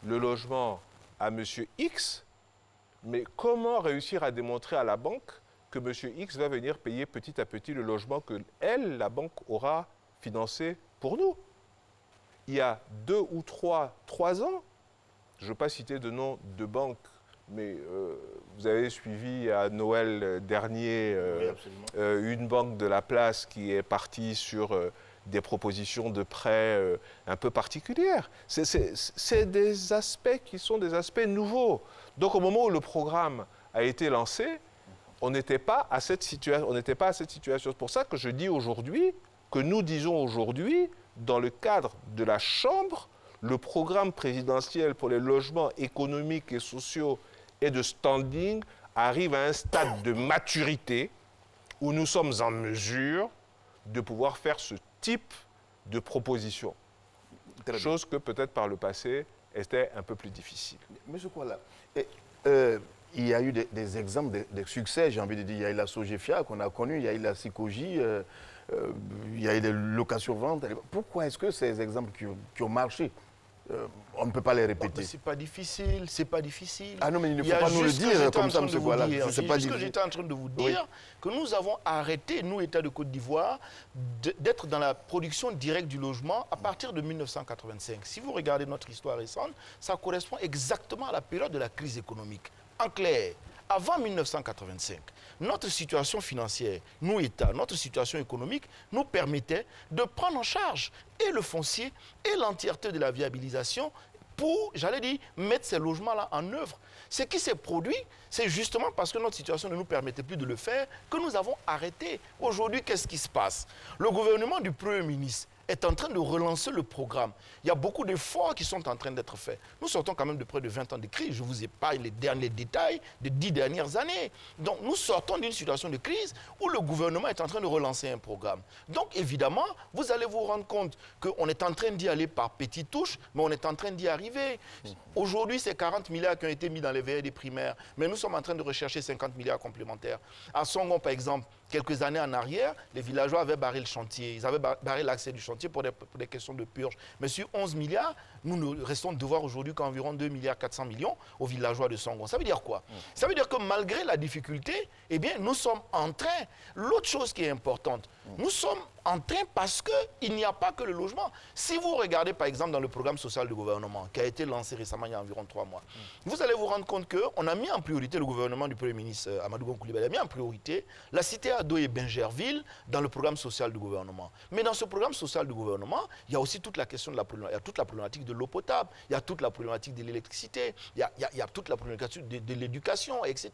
le logement à M. X, mais comment réussir à démontrer à la banque que M. X va venir payer petit à petit le logement que la banque aura financé pour nous? Il y a 2 ou 3 ans, je ne veux pas citer de nom de banque, mais vous avez suivi à Noël dernier une banque de la place qui est partie sur des propositions de prêts un peu particulières. C'est des aspects qui sont des aspects nouveaux. Donc au moment où le programme a été lancé, on n'était pas à cette situation. C'est pour ça que je dis aujourd'hui, que nous disons aujourd'hui, dans le cadre de la Chambre, le programme présidentiel pour les logements économiques et sociaux et de standing arrive à un stade de maturité où nous sommes en mesure de pouvoir faire ce type de proposition. Chose que peut-être par le passé était un peu plus difficile. Monsieur Kouala, il y a eu des exemples de succès, j'ai envie de dire. Il y a eu la Sogefia qu'on a connue, il y a eu la Sikoji, il y a eu des locations-ventes. Pourquoi est-ce que ces exemples qui ont marché, on ne peut pas les répéter? C'est pas difficile, c'est pas difficile. Ah non, mais il ne faut pas nous le dire comme ça, M. Kouala. C'est juste que j'étais en train de vous dire que nous avons arrêté, nous, État de Côte d'Ivoire, d'être dans la production directe du logement à partir de 1985. Si vous regardez notre histoire récente, ça correspond exactement à la période de la crise économique. En clair, avant 1985, notre situation financière, nous, État, notre situation économique nous permettait de prendre en charge et le foncier et l'entièreté de la viabilisation pour, j'allais dire, mettre ces logements-là en œuvre. Ce qui s'est produit, c'est justement parce que notre situation ne nous permettait plus de le faire que nous avons arrêté. Aujourd'hui, qu'est-ce qui se passe? Le gouvernement du Premier ministre est en train de relancer le programme. Il y a beaucoup d'efforts qui sont en train d'être faits. Nous sortons quand même de près de 20 ans de crise. Je vous épargne les derniers détails des 10 dernières années. Donc nous sortons d'une situation de crise où le gouvernement est en train de relancer un programme. Donc évidemment, vous allez vous rendre compte qu'on est en train d'y aller par petites touches, mais on est en train d'y arriver. Aujourd'hui, c'est 40 milliards qui ont été mis dans les VRD primaires, mais nous sommes en train de rechercher 50 milliards complémentaires. À Songon, par exemple, quelques années en arrière, les villageois avaient barré le chantier. Ils avaient barré l'accès du chantier pour des questions de purge. Mais sur 11 milliards, nous ne restons de devoir aujourd'hui qu'environ 2 milliards 400 millions aux villageois de Songon. Ça veut dire quoi? Ça veut dire que malgré la difficulté, eh bien, nous sommes en train, l'autre chose qui est importante, nous sommes en train parce qu'il n'y a pas que le logement. Si vous regardez par exemple dans le programme social du gouvernement qui a été lancé récemment il y a environ 3 mois, vous allez vous rendre compte qu'on a mis en priorité, le gouvernement du Premier ministre Amadou Gon Coulibaly a mis en priorité la cité Ado et Bingerville dans le programme social du gouvernement. Mais dans ce programme social du gouvernement, il y a aussi toute la question de la problématique de l'eau potable, il y a toute la problématique de l'électricité, il y a toute la problématique de l'éducation, etc.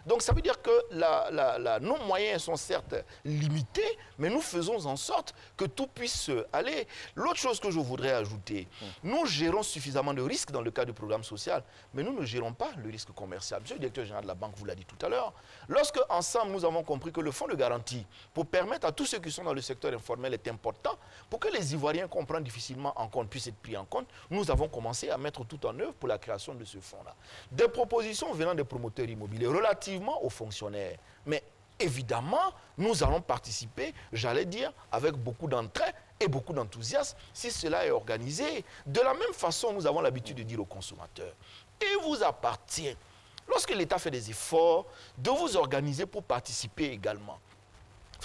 Donc ça veut dire que nos moyens sont certes limités, mais nous faisons en sorte que tout puisse aller. L'autre chose que je voudrais ajouter, nous gérons suffisamment de risques dans le cadre du programme social, mais nous ne gérons pas le risque commercial. Monsieur le directeur général de la banque vous l'a dit tout à l'heure. Lorsque, ensemble, nous avons compris que le fonds de garantie, pour permettre à tous ceux qui sont dans le secteur informel, est important, pour que les Ivoiriens comprennent difficilement en compte, puissent être pris en compte, nous avons commencé à mettre tout en œuvre pour la création de ce fonds-là. Des propositions venant des promoteurs immobiliers relativement aux fonctionnaires, mais évidemment, nous allons participer, j'allais dire, avec beaucoup d'entrain et beaucoup d'enthousiasme, si cela est organisé. De la même façon, nous avons l'habitude de dire aux consommateurs, il vous appartient, lorsque l'État fait des efforts, de vous organiser pour participer également.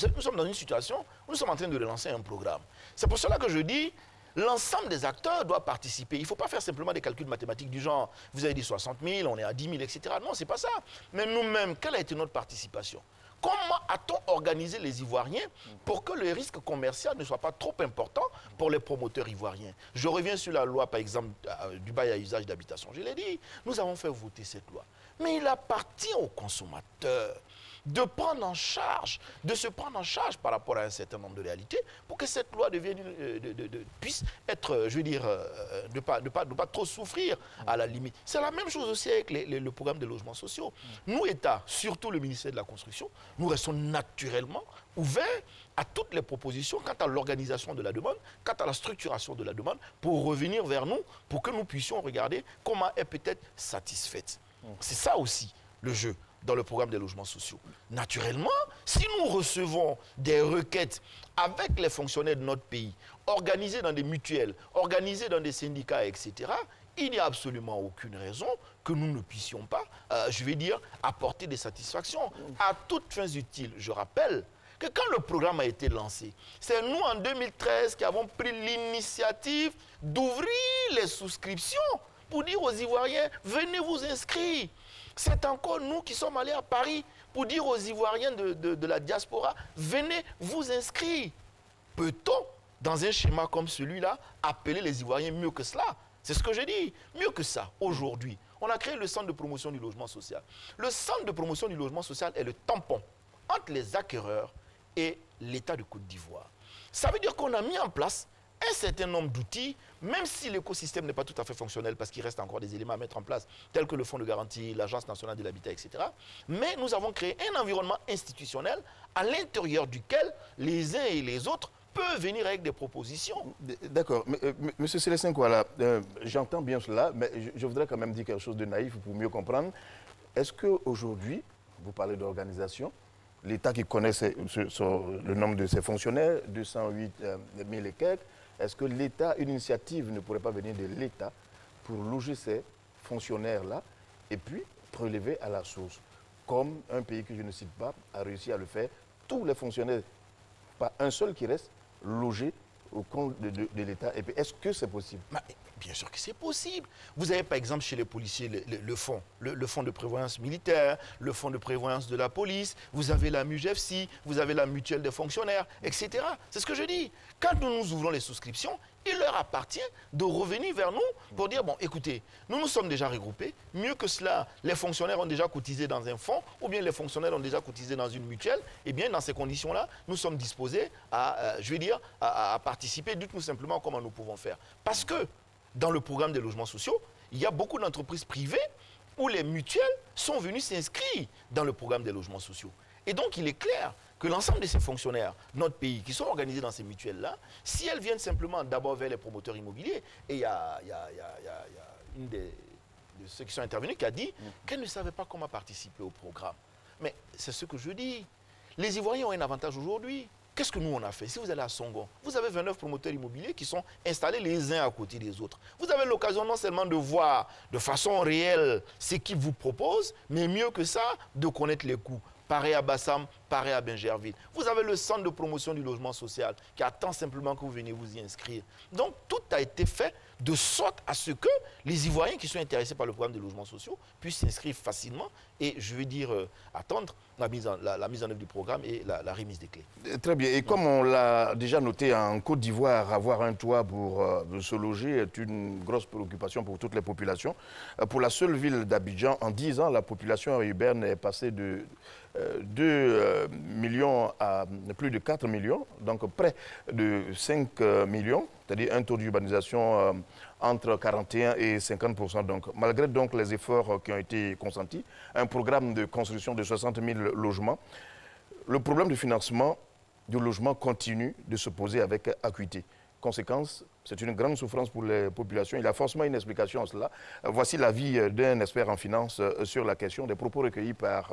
Nous sommes dans une situation où nous sommes en train de relancer un programme. C'est pour cela que je dis, l'ensemble des acteurs doit participer. Il ne faut pas faire simplement des calculs mathématiques du genre, vous avez dit 60 000, on est à 10 000, etc. Non, ce n'est pas ça. Mais nous-mêmes, quelle a été notre participation? Comment a-t-on organisé les Ivoiriens pour que le risque commercial ne soit pas trop important pour les promoteurs ivoiriens? Je reviens sur la loi, par exemple, du bail à usage d'habitation. Je l'ai dit, nous avons fait voter cette loi. Mais il appartient aux consommateurs de prendre en charge, de se prendre en charge par rapport à un certain nombre de réalités pour que cette loi puisse être, je veux dire, ne pas trop souffrir à la limite. C'est la même chose aussi avec le programme de logements sociaux. Nous, État, surtout le ministère de la Construction, nous restons naturellement ouverts à toutes les propositions quant à l'organisation de la demande, quant à la structuration de la demande, pour revenir vers nous, pour que nous puissions regarder comment elle peut être satisfaite. C'est ça aussi, le jeu dans le programme des logements sociaux. Naturellement, si nous recevons des requêtes avec les fonctionnaires de notre pays, organisés dans des mutuelles, organisés dans des syndicats, etc., il n'y a absolument aucune raison que nous ne puissions pas, je vais dire, apporter des satisfactions à toutes fins utiles. Je rappelle que quand le programme a été lancé, c'est nous en 2013 qui avons pris l'initiative d'ouvrir les souscriptions pour dire aux Ivoiriens, venez vous inscrire. C'est encore nous qui sommes allés à Paris pour dire aux Ivoiriens de la diaspora, venez vous inscrire. Peut-on, dans un schéma comme celui-là, appeler les Ivoiriens mieux que cela? C'est ce que j'ai dit. Mieux que ça, aujourd'hui, on a créé le centre de promotion du logement social. Le centre de promotion du logement social est le tampon entre les acquéreurs et l'État de Côte d'Ivoire. Ça veut dire qu'on a mis en place un certain nombre d'outils, même si l'écosystème n'est pas tout à fait fonctionnel, parce qu'il reste encore des éléments à mettre en place, tels que le Fonds de garantie, l'Agence nationale de l'habitat, etc. Mais nous avons créé un environnement institutionnel à l'intérieur duquel les uns et les autres peuvent venir avec des propositions. D'accord. Monsieur Célestin Kouala, j'entends bien cela, mais je voudrais quand même dire quelque chose de naïf pour mieux comprendre. Est-ce qu'aujourd'hui, vous parlez d'organisation, l'État qui connaît le nombre de ses fonctionnaires, 208 000 et quelques, est-ce que l'État, une initiative ne pourrait pas venir de l'État pour loger ces fonctionnaires-là et puis prélever à la source, comme un pays que je ne cite pas a réussi à le faire, tous les fonctionnaires, pas un seul qui reste, logés au compte de l'État. Et puis, est-ce que c'est possible? bien sûr que c'est possible. Vous avez par exemple chez les policiers le fonds de prévoyance militaire, le fonds de prévoyance de la police, vous avez la MUGEFSI, vous avez la mutuelle des fonctionnaires, etc. C'est ce que je dis. Quand nous ouvrons les souscriptions, il leur appartient de revenir vers nous pour dire, bon, écoutez, nous sommes déjà regroupés. Mieux que cela, les fonctionnaires ont déjà cotisé dans un fonds ou bien les fonctionnaires ont déjà cotisé dans une mutuelle. Et bien, dans ces conditions-là, nous sommes disposés à, à participer. Dites-nous simplement comment nous pouvons faire. Parce que dans le programme des logements sociaux, il y a beaucoup d'entreprises privées où les mutuelles sont venues s'inscrire dans le programme des logements sociaux. Et donc, il est clair que l'ensemble de ces fonctionnaires, notre pays, qui sont organisés dans ces mutuelles-là, si elles viennent simplement d'abord vers les promoteurs immobiliers, et il y a une de ceux qui sont intervenus qui a dit qu'elle ne savait pas comment participer au programme. Mais c'est ce que je dis. Les Ivoiriens ont un avantage aujourd'hui. Qu'est-ce que nous on a fait? Si vous allez à Songo, vous avez 29 promoteurs immobiliers qui sont installés les uns à côté des autres. Vous avez l'occasion non seulement de voir de façon réelle ce qu'ils vous proposent, mais mieux que ça, de connaître les coûts. Pareil à Bassam, pareil à Bingerville. Vous avez le centre de promotion du logement social qui attend simplement que vous veniez vous y inscrire. Donc tout a été fait de sorte à ce que les Ivoiriens qui sont intéressés par le programme des logements sociaux puissent s'inscrire facilement et, je veux dire, attendre la mise en œuvre du programme et la remise des clés. Très bien. Et comme on l'a déjà noté en Côte d'Ivoire, avoir un toit pour se loger est une grosse préoccupation pour toutes les populations. Pour la seule ville d'Abidjan, en 10 ans, la population urbaine est passée de 2 millions à plus de 4 millions, donc près de 5 millions, c'est-à-dire un taux d'urbanisation entre 41 et 50%. Donc, malgré donc les efforts qui ont été consentis, un programme de construction de 60 000 logements, le problème de financement du logement continue de se poser avec acuité. Conséquence, c'est une grande souffrance pour les populations. Il y a forcément une explication à cela. Voici l'avis d'un expert en finance sur la question, des propos recueillis par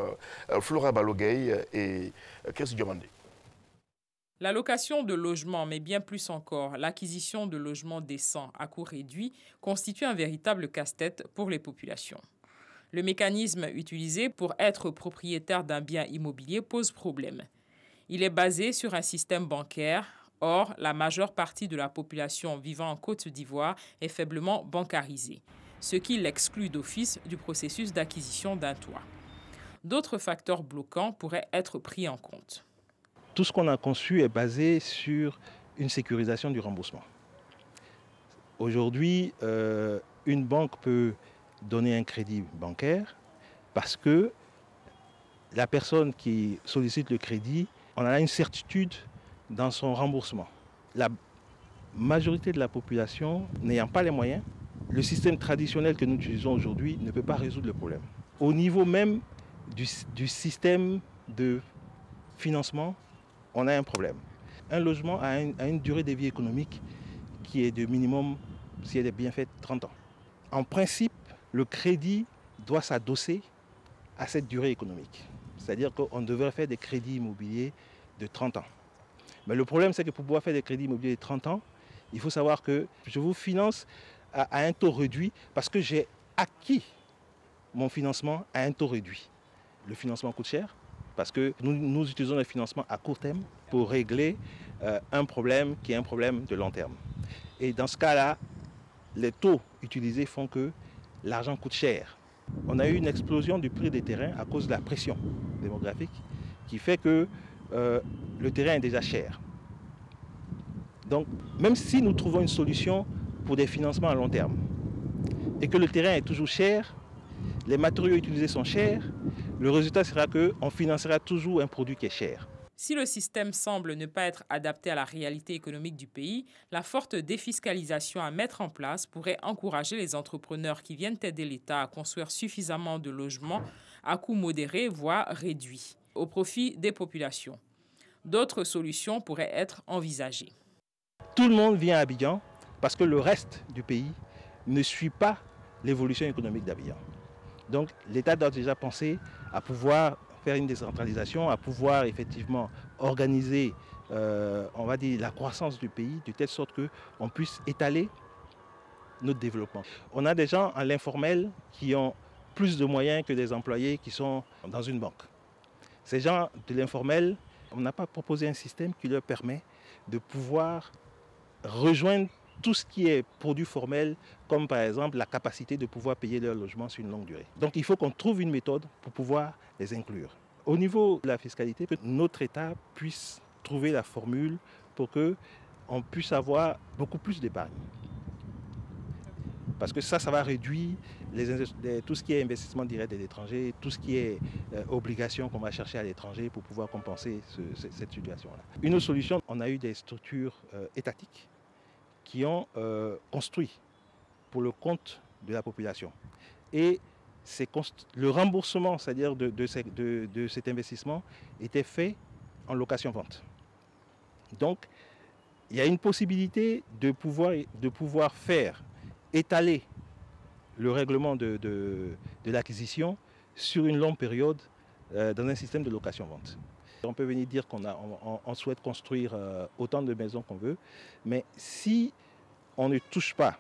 Flora Balogueï et Chris Diomandé. La location de logements, mais bien plus encore, l'acquisition de logements décents à coût réduit constitue un véritable casse-tête pour les populations. Le mécanisme utilisé pour être propriétaire d'un bien immobilier pose problème. Il est basé sur un système bancaire. Or, la majeure partie de la population vivant en Côte d'Ivoire est faiblement bancarisée, ce qui l'exclut d'office du processus d'acquisition d'un toit. D'autres facteurs bloquants pourraient être pris en compte. Tout ce qu'on a conçu est basé sur une sécurisation du remboursement. Aujourd'hui, une banque peut donner un crédit bancaire parce que la personne qui sollicite le crédit, on a une certitude dans son remboursement. La majorité de la population n'ayant pas les moyens, le système traditionnel que nous utilisons aujourd'hui ne peut pas résoudre le problème. Au niveau même du système de financement, on a un problème. Un logement a une durée de vie économique qui est de minimum, si elle est bien faite, 30 ans. En principe, le crédit doit s'adosser à cette durée économique. C'est-à-dire qu'on devrait faire des crédits immobiliers de 30 ans. Mais le problème, c'est que pour pouvoir faire des crédits immobiliers de 30 ans, il faut savoir que je vous finance à un taux réduit parce que j'ai acquis mon financement à un taux réduit. Le financement coûte cher parce que nous utilisons le financement à court terme pour régler un problème qui est un problème de long terme. Et dans ce cas-là, les taux utilisés font que l'argent coûte cher. On a eu une explosion du prix des terrains à cause de la pression démographique qui fait que le terrain est déjà cher. Donc, même si nous trouvons une solution pour des financements à long terme et que le terrain est toujours cher, les matériaux utilisés sont chers, le résultat sera qu'on financera toujours un produit qui est cher. Si le système semble ne pas être adapté à la réalité économique du pays, la forte défiscalisation à mettre en place pourrait encourager les entrepreneurs qui viennent aider l'État à construire suffisamment de logements à coût modéré, voire réduit, au profit des populations. D'autres solutions pourraient être envisagées. Tout le monde vient à Abidjan parce que le reste du pays ne suit pas l'évolution économique d'Abidjan. Donc l'État doit déjà penser à pouvoir faire une décentralisation, à pouvoir effectivement organiser, on va dire, la croissance du pays de telle sorte qu'on puisse étaler notre développement. On a des gens à l'informel qui ont plus de moyens que des employés qui sont dans une banque. Ces gens de l'informel, on n'a pas proposé un système qui leur permet de pouvoir rejoindre tout ce qui est produit formel, comme par exemple la capacité de pouvoir payer leur logement sur une longue durée. Donc il faut qu'on trouve une méthode pour pouvoir les inclure. Au niveau de la fiscalité, que notre État puisse trouver la formule pour qu'on puisse avoir beaucoup plus d'épargne. Parce que ça va réduire tout ce qui est investissement direct de l'étranger, tout ce qui est obligation qu'on va chercher à l'étranger pour pouvoir compenser cette situation-là. Une autre solution, on a eu des structures étatiques qui ont construit pour le compte de la population. Et le remboursement, c'est-à-dire de cet investissement, était fait en location-vente. Donc, il y a une possibilité de pouvoir étaler le règlement de l'acquisition sur une longue période dans un système de location-vente. On peut venir dire qu'on souhaite construire autant de maisons qu'on veut, mais si on ne touche pas,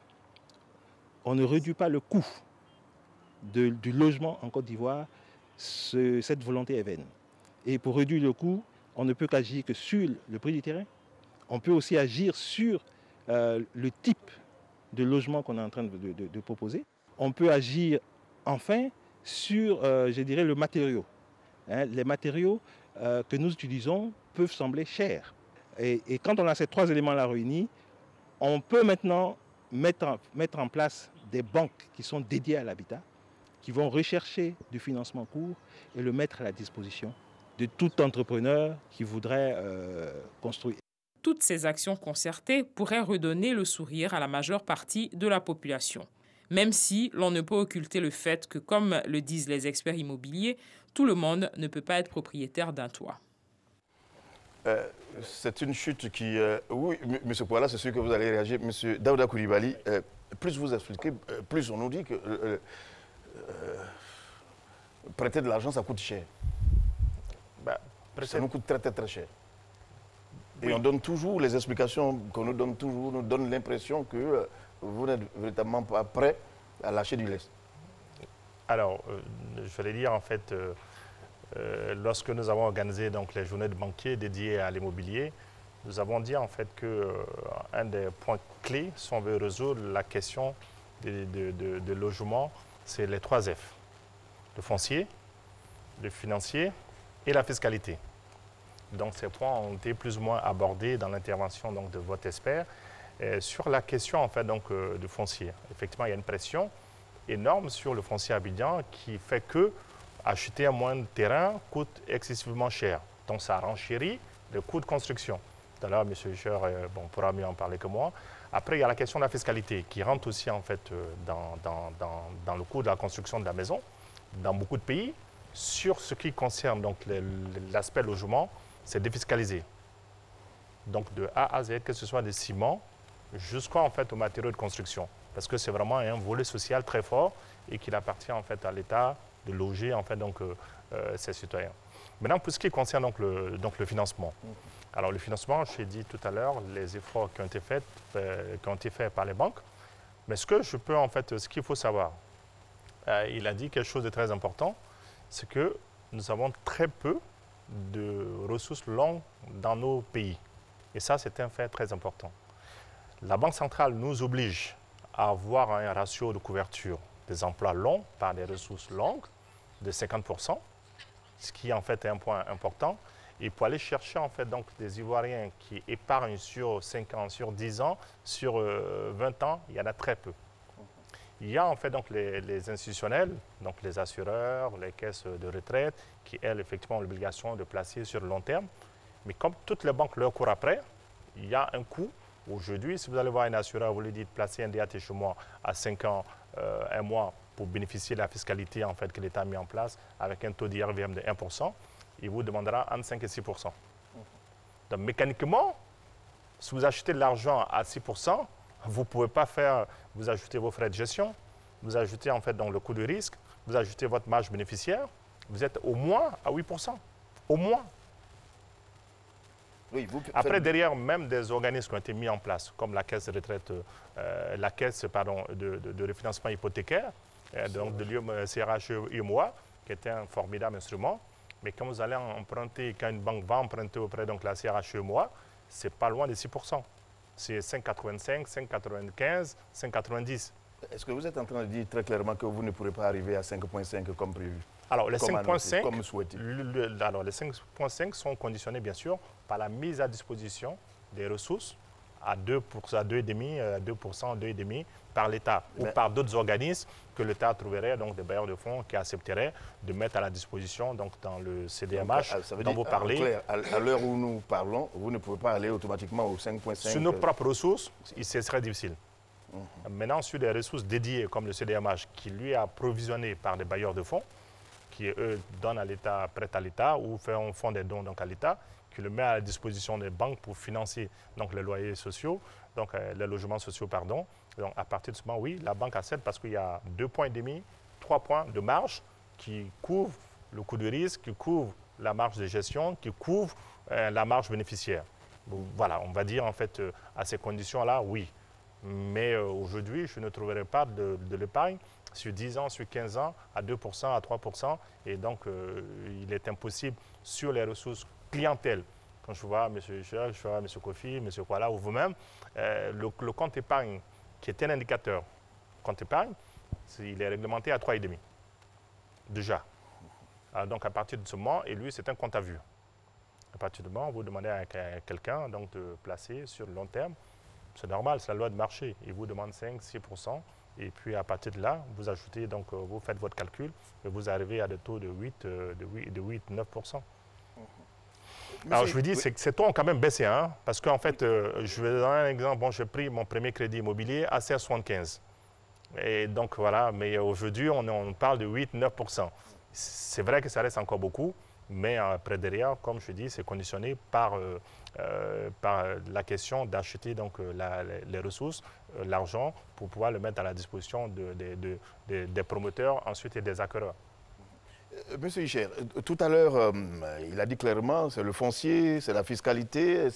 on ne réduit pas le coût du logement en Côte d'Ivoire, cette volonté est vaine. Et pour réduire le coût, on ne peut qu'agir que sur le prix du terrain. On peut aussi agir sur le type de logement qu'on est en train de proposer. On peut agir enfin sur, je dirais, le matériau. Les matériaux que nous utilisons peuvent sembler chers. Et quand on a ces trois éléments-là réunis, on peut maintenant mettre en place des banques qui sont dédiées à l'habitat, qui vont rechercher du financement court et le mettre à la disposition de tout entrepreneur qui voudrait construire. Toutes ces actions concertées pourraient redonner le sourire à la majeure partie de la population. Même si l'on ne peut occulter le fait que, comme le disent les experts immobiliers, tout le monde ne peut pas être propriétaire d'un toit. C'est une chute qui... oui, M. Kouala, c'est sûr que vous allez réagir. M. Daouda Coulibaly, plus vous expliquez, plus on nous dit que prêter de l'argent, ça coûte cher. Ça nous coûte très, très, très cher. Et oui. On donne toujours, les explications qu'on nous donne toujours, nous donnent l'impression que vous n'êtes véritablement pas prêt à lâcher du lest. Alors, je vais dire en fait, lorsque nous avons organisé donc, les journées de banquiers dédiées à l'immobilier, nous avons dit en fait qu'un des points clés, si on veut résoudre la question de logement, c'est les 3 F. Le foncier, le financier et la fiscalité. Donc ces points ont été plus ou moins abordés dans l'intervention de votre expert. Sur la question en fait, du foncier, effectivement il y a une pression énorme sur le foncier abidjan qui fait que acheter un moyen de terrain coûte excessivement cher. Donc ça renchérit le coût de construction. Tout à l'heure, M. Fischer pourra mieux en parler que moi. Après, il y a la question de la fiscalité qui rentre aussi en fait, dans le coût de la construction de la maison. Dans beaucoup de pays, sur ce qui concerne l'aspect logement, c'est défiscalisé. Donc de A à Z, que ce soit des ciments jusqu'au fait, aux matériaux de construction. Parce que c'est vraiment un volet social très fort et qu'il appartient en fait, à l'État de loger en fait, ses citoyens. Maintenant, pour ce qui concerne le financement. Alors le financement, je l'ai dit tout à l'heure, les efforts qui ont été faits par les banques. Mais ce que je peux en fait, ce qu'il faut savoir, il a dit quelque chose de très important, c'est que nous avons très peu de ressources longues dans nos pays. Et ça, c'est un fait très important. La Banque centrale nous oblige à avoir un ratio de couverture des emplois longs par des ressources longues de 50%, ce qui en fait est un point important. Et pour aller chercher en fait donc des Ivoiriens qui épargnent sur 5 ans, sur 10 ans, sur 20 ans, il y en a très peu. Il y a en fait donc les institutionnels, donc les assureurs, les caisses de retraite, qui elles effectivement ont l'obligation de placer sur le long terme. Mais comme toutes les banques leur courent après, il y a un coût. Aujourd'hui, si vous allez voir un assureur, vous lui dites placer un DAT chez moi à 5 ans, 1 mois pour bénéficier de la fiscalité en fait, que l'État a mis en place avec un taux d'IRVM de 1%, il vous demandera entre 5 et 6%. Donc mécaniquement, si vous achetez de l'argent à 6%, vous ne pouvez pas vous ajoutez vos frais de gestion, vous ajoutez en fait donc, le coût de risque, vous ajoutez votre marge bénéficiaire, vous êtes au moins à 8%. Au moins. Oui, après, derrière, même des organismes qui ont été mis en place, comme la caisse de retraite, la caisse de refinancement hypothécaire, donc de CRH-UMOA, qui était un formidable instrument. Mais quand vous allez emprunter, quand une banque va emprunter auprès de la CRH-UMOA, ce n'est pas loin de 6%. c'est 5,85, 5,95, 5,90. Est-ce que vous êtes en train de dire très clairement que vous ne pourrez pas arriver à 5,5 comme prévu? Alors, les 5,5 comme souhaité. Alors, les 5,5 sont conditionnés, bien sûr, par la mise à disposition des ressources à 2%, à 2,5%, 2,5% par l'État ou par d'autres organismes que l'État trouverait, donc des bailleurs de fonds qui accepteraient de mettre à la disposition donc, dans le CDMH dont vous parlez. Clair, à l'heure où nous parlons, vous ne pouvez pas aller automatiquement au 5,5. Sur nos propres ressources, ce serait difficile. Maintenant, sur des ressources dédiées comme le CDMH, qui lui est approvisionné par des bailleurs de fonds, qui eux donnent à l'État, prêtent à l'État ou font des dons donc, à l'État, qui le met à la disposition des banques pour financer donc, les loyers sociaux, donc les logements sociaux, pardon. Donc à partir de ce moment, oui, la banque accepte parce qu'il y a 2,5 points, 3 points de marge qui couvrent le coût de risque, qui couvrent la marge de gestion, qui couvrent la marge bénéficiaire. Donc, voilà, on va dire en fait à ces conditions-là, oui. Mais aujourd'hui, je ne trouverai pas de l'épargne sur 10 ans, sur 15 ans, à 2%, à 3%. Et donc, il est impossible sur les ressources clientèle. Quand je vois M. Hichel, je vois M. Kofi, M. Kuala ou vous-même, le compte épargne, qui est un indicateur, compte épargne, il est réglementé à 3,5. Déjà. Alors, donc, à partir de ce moment, et lui, c'est un compte à vue. À partir du moment où vous demandez à quelqu'un de placer sur le long terme, c'est normal, c'est la loi de marché. Il vous demande 5-6%. Et puis, à partir de là, vous ajoutez, donc, vous faites votre calcul et vous arrivez à des taux de 8-9%. Alors, je vous dis, ces taux ont quand même baissé, hein, parce qu'en fait, je vais donner un exemple. Bon, j'ai pris mon premier crédit immobilier à 16,75. Et donc, voilà, mais aujourd'hui, on parle de 8-9%. C'est vrai que ça reste encore beaucoup, mais après derrière, comme je dis, c'est conditionné par la question d'acheter donc les ressources, l'argent, pour pouvoir le mettre à la disposition des promoteurs, ensuite et des acquéreurs. Monsieur Hichel, tout à l'heure, il a dit clairement, c'est le foncier, c'est la fiscalité,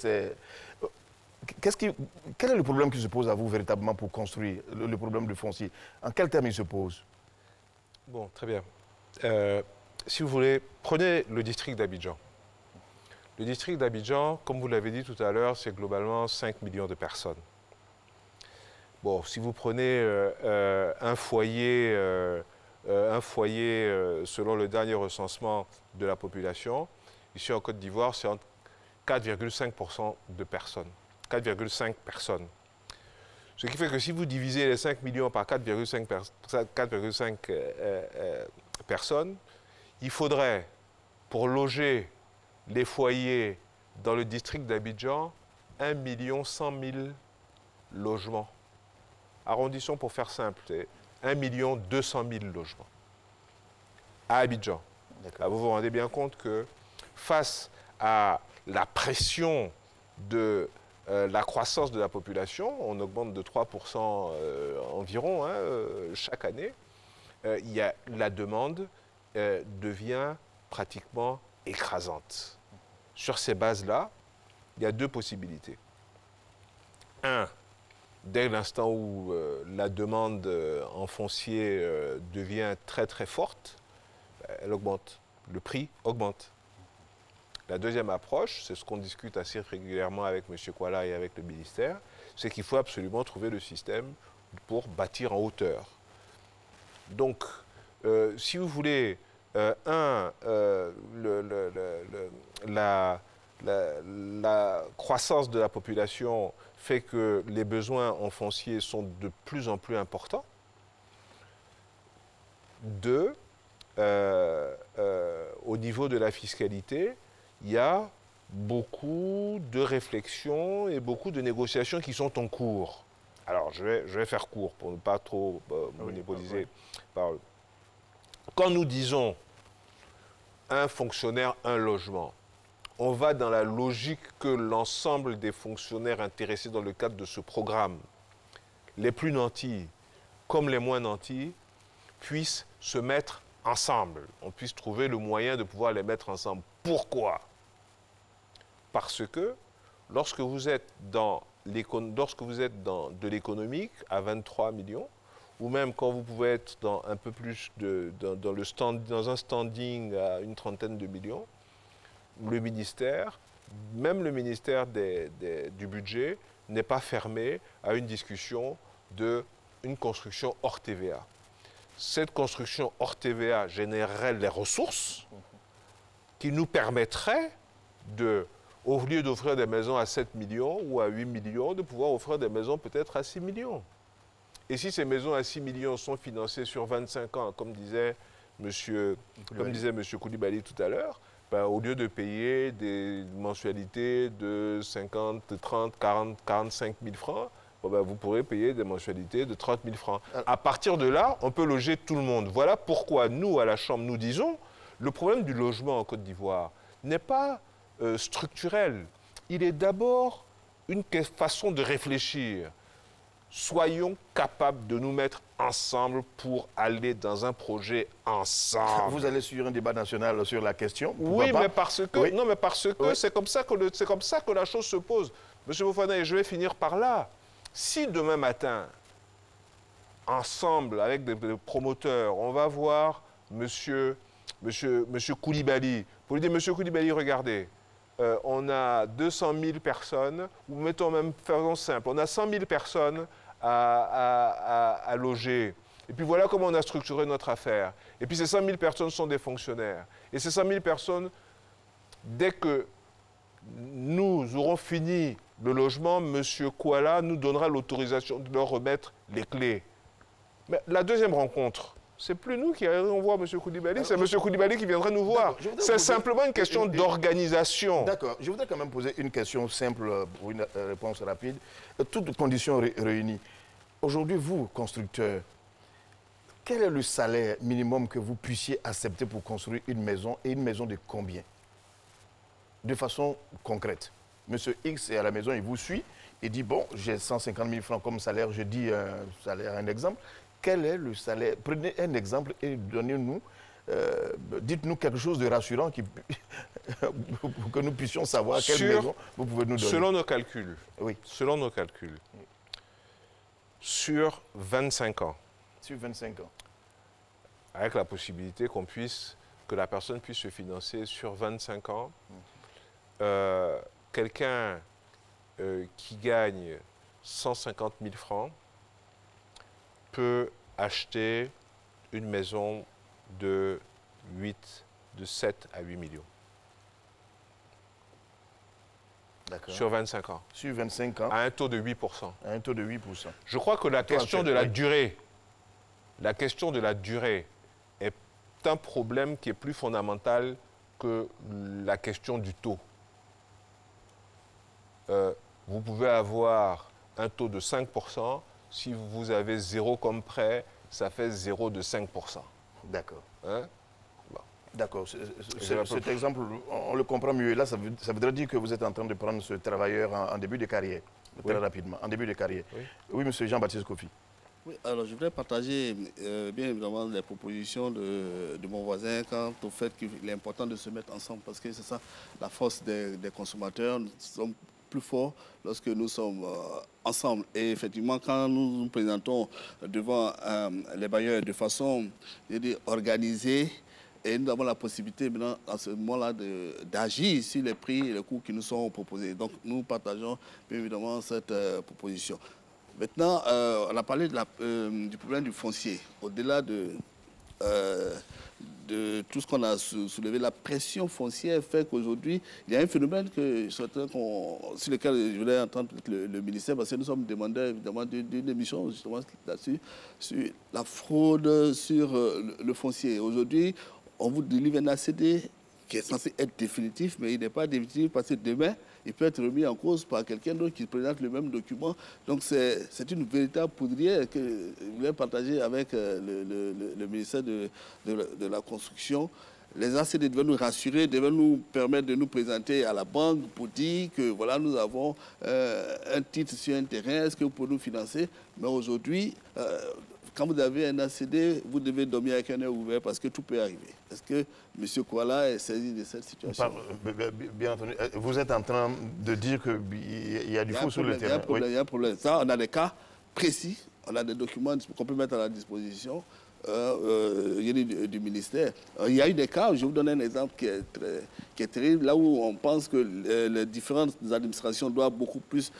quel est le problème qui se pose à vous véritablement pour construire le problème du foncier? En quel terme il se pose? Bon, très bien. Si vous voulez, prenez le district d'Abidjan. Le district d'Abidjan, comme vous l'avez dit tout à l'heure, c'est globalement 5 millions de personnes. Bon, si vous prenez un foyer, selon le dernier recensement de la population, ici en Côte d'Ivoire, c'est entre 4,5% de personnes. 4,5 personnes. Ce qui fait que si vous divisez les 5 millions par 4,5 personnes, il faudrait, pour loger les foyers dans le district d'Abidjan, 1 100 000 logements. Arrondissons pour faire simple, c'est 1 200 000 logements à Abidjan. Là, vous vous rendez bien compte que face à la pression de la croissance de la population, on augmente de 3% environ chaque année, la demande devient pratiquement écrasante. Sur ces bases-là, il y a deux possibilités. Un, dès l'instant où la demande en foncier devient très très forte, elle augmente, le prix augmente. La deuxième approche, c'est ce qu'on discute assez régulièrement avec M. Kuala et avec le ministère, c'est qu'il faut absolument trouver le système pour bâtir en hauteur. Donc, si vous voulez, la croissance de la population fait que les besoins en foncier sont de plus en plus importants. Deux, au niveau de la fiscalité, il y a beaucoup de réflexions et beaucoup de négociations qui sont en cours. Alors, je vais faire court pour ne pas trop monopoliser. Quand nous disons un fonctionnaire, un logement, on va dans la logique que l'ensemble des fonctionnaires intéressés dans le cadre de ce programme, les plus nantis comme les moins nantis, puissent se mettre ensemble. On puisse trouver le moyen de pouvoir les mettre ensemble. Pourquoi? Parce que lorsque vous êtes dans de l'économique à 23 millions, ou même quand vous pouvez être dans un peu plus dans un standing à une trentaine de millions, le ministère, même le ministère du budget, n'est pas fermé à une discussion d'une construction hors TVA. Cette construction hors TVA générerait les ressources qui nous permettraient de, au lieu d'offrir des maisons à 7 millions ou à 8 millions, de pouvoir offrir des maisons peut-être à 6 millions. Et si ces maisons à 6 millions sont financées sur 25 ans, comme disait M. Koulibaly tout à l'heure, ben, au lieu de payer des mensualités de 50, 30, 40, 45 000 francs, ben, vous pourrez payer des mensualités de 30 000 francs. À partir de là, on peut loger tout le monde. Voilà pourquoi nous, à la Chambre, nous disons, le problème du logement en Côte d'Ivoire n'est pas structurel. Il est d'abord une façon de réfléchir. Soyons capables de nous mettre ensemble pour aller dans un projet ensemble. Vous allez sur un débat national sur la question? Oui, mais parce que c'est comme ça que la chose se pose. Monsieur Fofana, et je vais finir par là. Si demain matin, ensemble, avec des promoteurs, on va voir Monsieur Koulibaly, pour lui dire, Monsieur Koulibaly, regardez, on a 200 000 personnes, ou mettons même, faisons simple, on a 100 000 personnes à loger. Et puis voilà comment on a structuré notre affaire. Et puis ces 100 000 personnes sont des fonctionnaires. Et ces 100 000 personnes, dès que nous aurons fini le logement, M. Kouala nous donnera l'autorisation de leur remettre les clés. Mais la deuxième rencontre, c'est plus nous qui allons voir M. Koulibaly, c'est M. Koulibaly qui viendra nous voir. C'est simplement une question d'organisation. D'accord. Je voudrais quand même poser une question simple pour une réponse rapide. Toutes conditions réunies. Aujourd'hui, vous, constructeurs, quel est le salaire minimum que vous puissiez accepter pour construire une maison, et une maison de combien? De façon concrète. Monsieur X est à la maison, il vous suit, il dit, bon, j'ai 150 000 francs comme salaire, je dis un exemple. Quel est le salaire? Prenez un exemple et donnez-nous, dites-nous quelque chose de rassurant pour que nous puissions savoir quelle maison vous pouvez nous donner. Selon nos calculs, oui. Selon nos calculs, sur 25 ans. Sur 25 ans. Avec la possibilité que la personne puisse se financer sur 25 ans. Quelqu'un qui gagne 150 000 francs peut acheter une maison de 7 à 8 millions. Sur 25 ans. Sur 25 ans. À un taux de 8%. À un taux de 8%. Je crois que la question de la durée, est un problème qui est plus fondamental que la question du taux. Vous pouvez avoir un taux de 5%, si vous avez 0 comme prêt, ça fait 0 de 5%. D'accord. Hein? Bon. D'accord. Cet exemple, on le comprend mieux. Là, ça voudrait dire que vous êtes en train de prendre ce travailleur en début de carrière, très rapidement, en début de carrière. Oui, monsieur Jean-Baptiste Kofi. Oui, alors je voudrais partager bien évidemment les propositions de mon voisin quant au fait qu'il est important de se mettre ensemble, parce que c'est ça la force des consommateurs. Nous sommes plus forts lorsque nous sommes ensemble. Et effectivement, quand nous nous présentons devant les bailleurs de façon organisée, et nous avons la possibilité maintenant, à ce moment-là, d'agir sur les prix et les coûts qui nous sont proposés. Donc nous partageons bien évidemment cette proposition. Maintenant, on a parlé du problème du foncier. Au-delà de tout ce qu'on a soulevé, la pression foncière fait qu'aujourd'hui, il y a un phénomène sur lequel je voulais entendre le ministère, parce que nous sommes demandeurs évidemment d'une émission justement là-dessus, sur la fraude sur le foncier. Aujourd'hui, on vous délivre un ACD qui est censé être définitif, mais il n'est pas définitif parce que demain, il peut être remis en cause par quelqu'un d'autre qui présente le même document. Donc c'est une véritable poudrière que je voulais partager avec le ministère de la Construction. Les ACD devaient nous rassurer, devaient nous permettre de nous présenter à la banque pour dire que voilà, nous avons un titre sur un terrain, est-ce que vous pouvez nous financer? Mais aujourd'hui, quand vous avez un ACD, vous devez dormir avec un œil ouvert parce que tout peut arriver. Est-ce que M. Kouala est saisi de cette situation? Bien entendu. Vous êtes en train de dire qu'il y a du faux sur le terrain. Il y a un problème. Ça, on a des cas précis, on a des documents qu'on peut mettre à la disposition. du ministère. Il y a eu des cas, je vous donne un exemple qui est terrible, là où on pense que les différentes administrations doivent beaucoup plus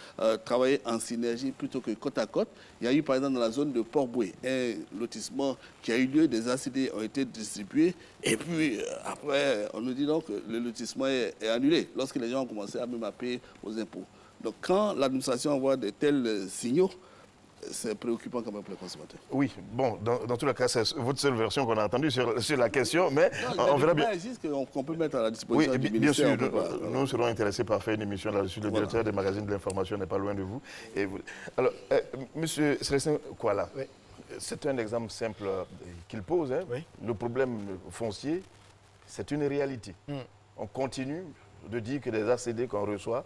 travailler en synergie plutôt que côte à côte. Il y a eu par exemple dans la zone de Port-Boué un lotissement qui a eu lieu, des ACD ont été distribués et puis après on nous dit donc que le lotissement est annulé lorsque les gens ont commencé à même à payer aux impôts. Donc quand l'administration envoie de tels signaux, c'est préoccupant quand même pour les consommateurs. Oui, bon, dans tous les cas, c'est votre seule version qu'on a entendue sur la question, mais on verra bien. Qu'on peut mettre à la disposition du bien ministère. sûr, nous serons intéressés par faire une émission là-dessus. Le directeur des magazines de l'information n'est pas loin de vous. Alors, monsieur Célestin Kouala, c'est un exemple simple qu'il pose. Hein. Le problème foncier, c'est une réalité. On continue de dire que les ACD qu'on reçoit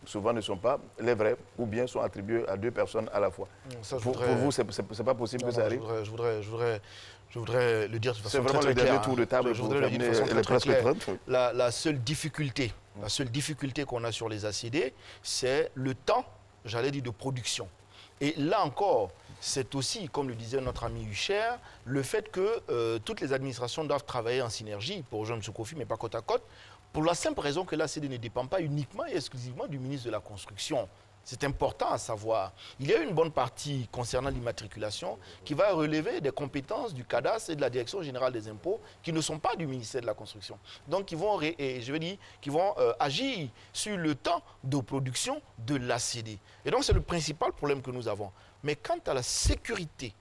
souvent ne sont pas les vrais ou bien sont attribués à 2 personnes à la fois. Pour vous, c'est pas possible que ça arrive? Je voudrais le dire de façon très claire. C'est vraiment le dernier tour de table. Je voudrais le dire de façon très claire. La seule difficulté qu'on a sur les ACD, c'est le temps, j'allais dire, de production. Et là encore, c'est aussi, comme le disait notre ami Hucher, le fait que toutes les administrations doivent travailler en synergie, pour rejoindre M. Kofi, mais pas côte à côte, pour la simple raison que l'ACD ne dépend pas uniquement et exclusivement du ministre de la Construction. C'est important à savoir. Il y a une bonne partie concernant l'immatriculation qui va relever des compétences du cadastre et de la Direction générale des impôts qui ne sont pas du ministère de la Construction. Donc, ils vont, agir sur le temps de production de l'ACD. Et donc, c'est le principal problème que nous avons. Mais quant à la sécurité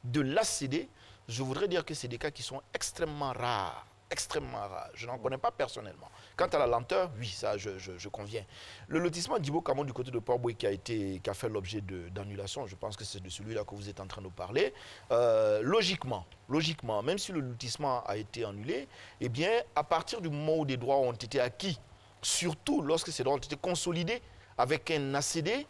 de l'ACD, je voudrais dire que c'est des cas qui sont extrêmement rares. Extrêmement rare. Je n'en connais pas personnellement. Quant à la lenteur, oui, ça, je conviens. Le lotissement d'Ibo Camon du côté de Port-Boué qui a fait l'objet d'annulation, je pense que c'est de celui-là que vous êtes en train de parler. Logiquement, même si le lotissement a été annulé, eh bien, à partir du moment où des droits ont été acquis, surtout lorsque ces droits ont été consolidés avec un ACD,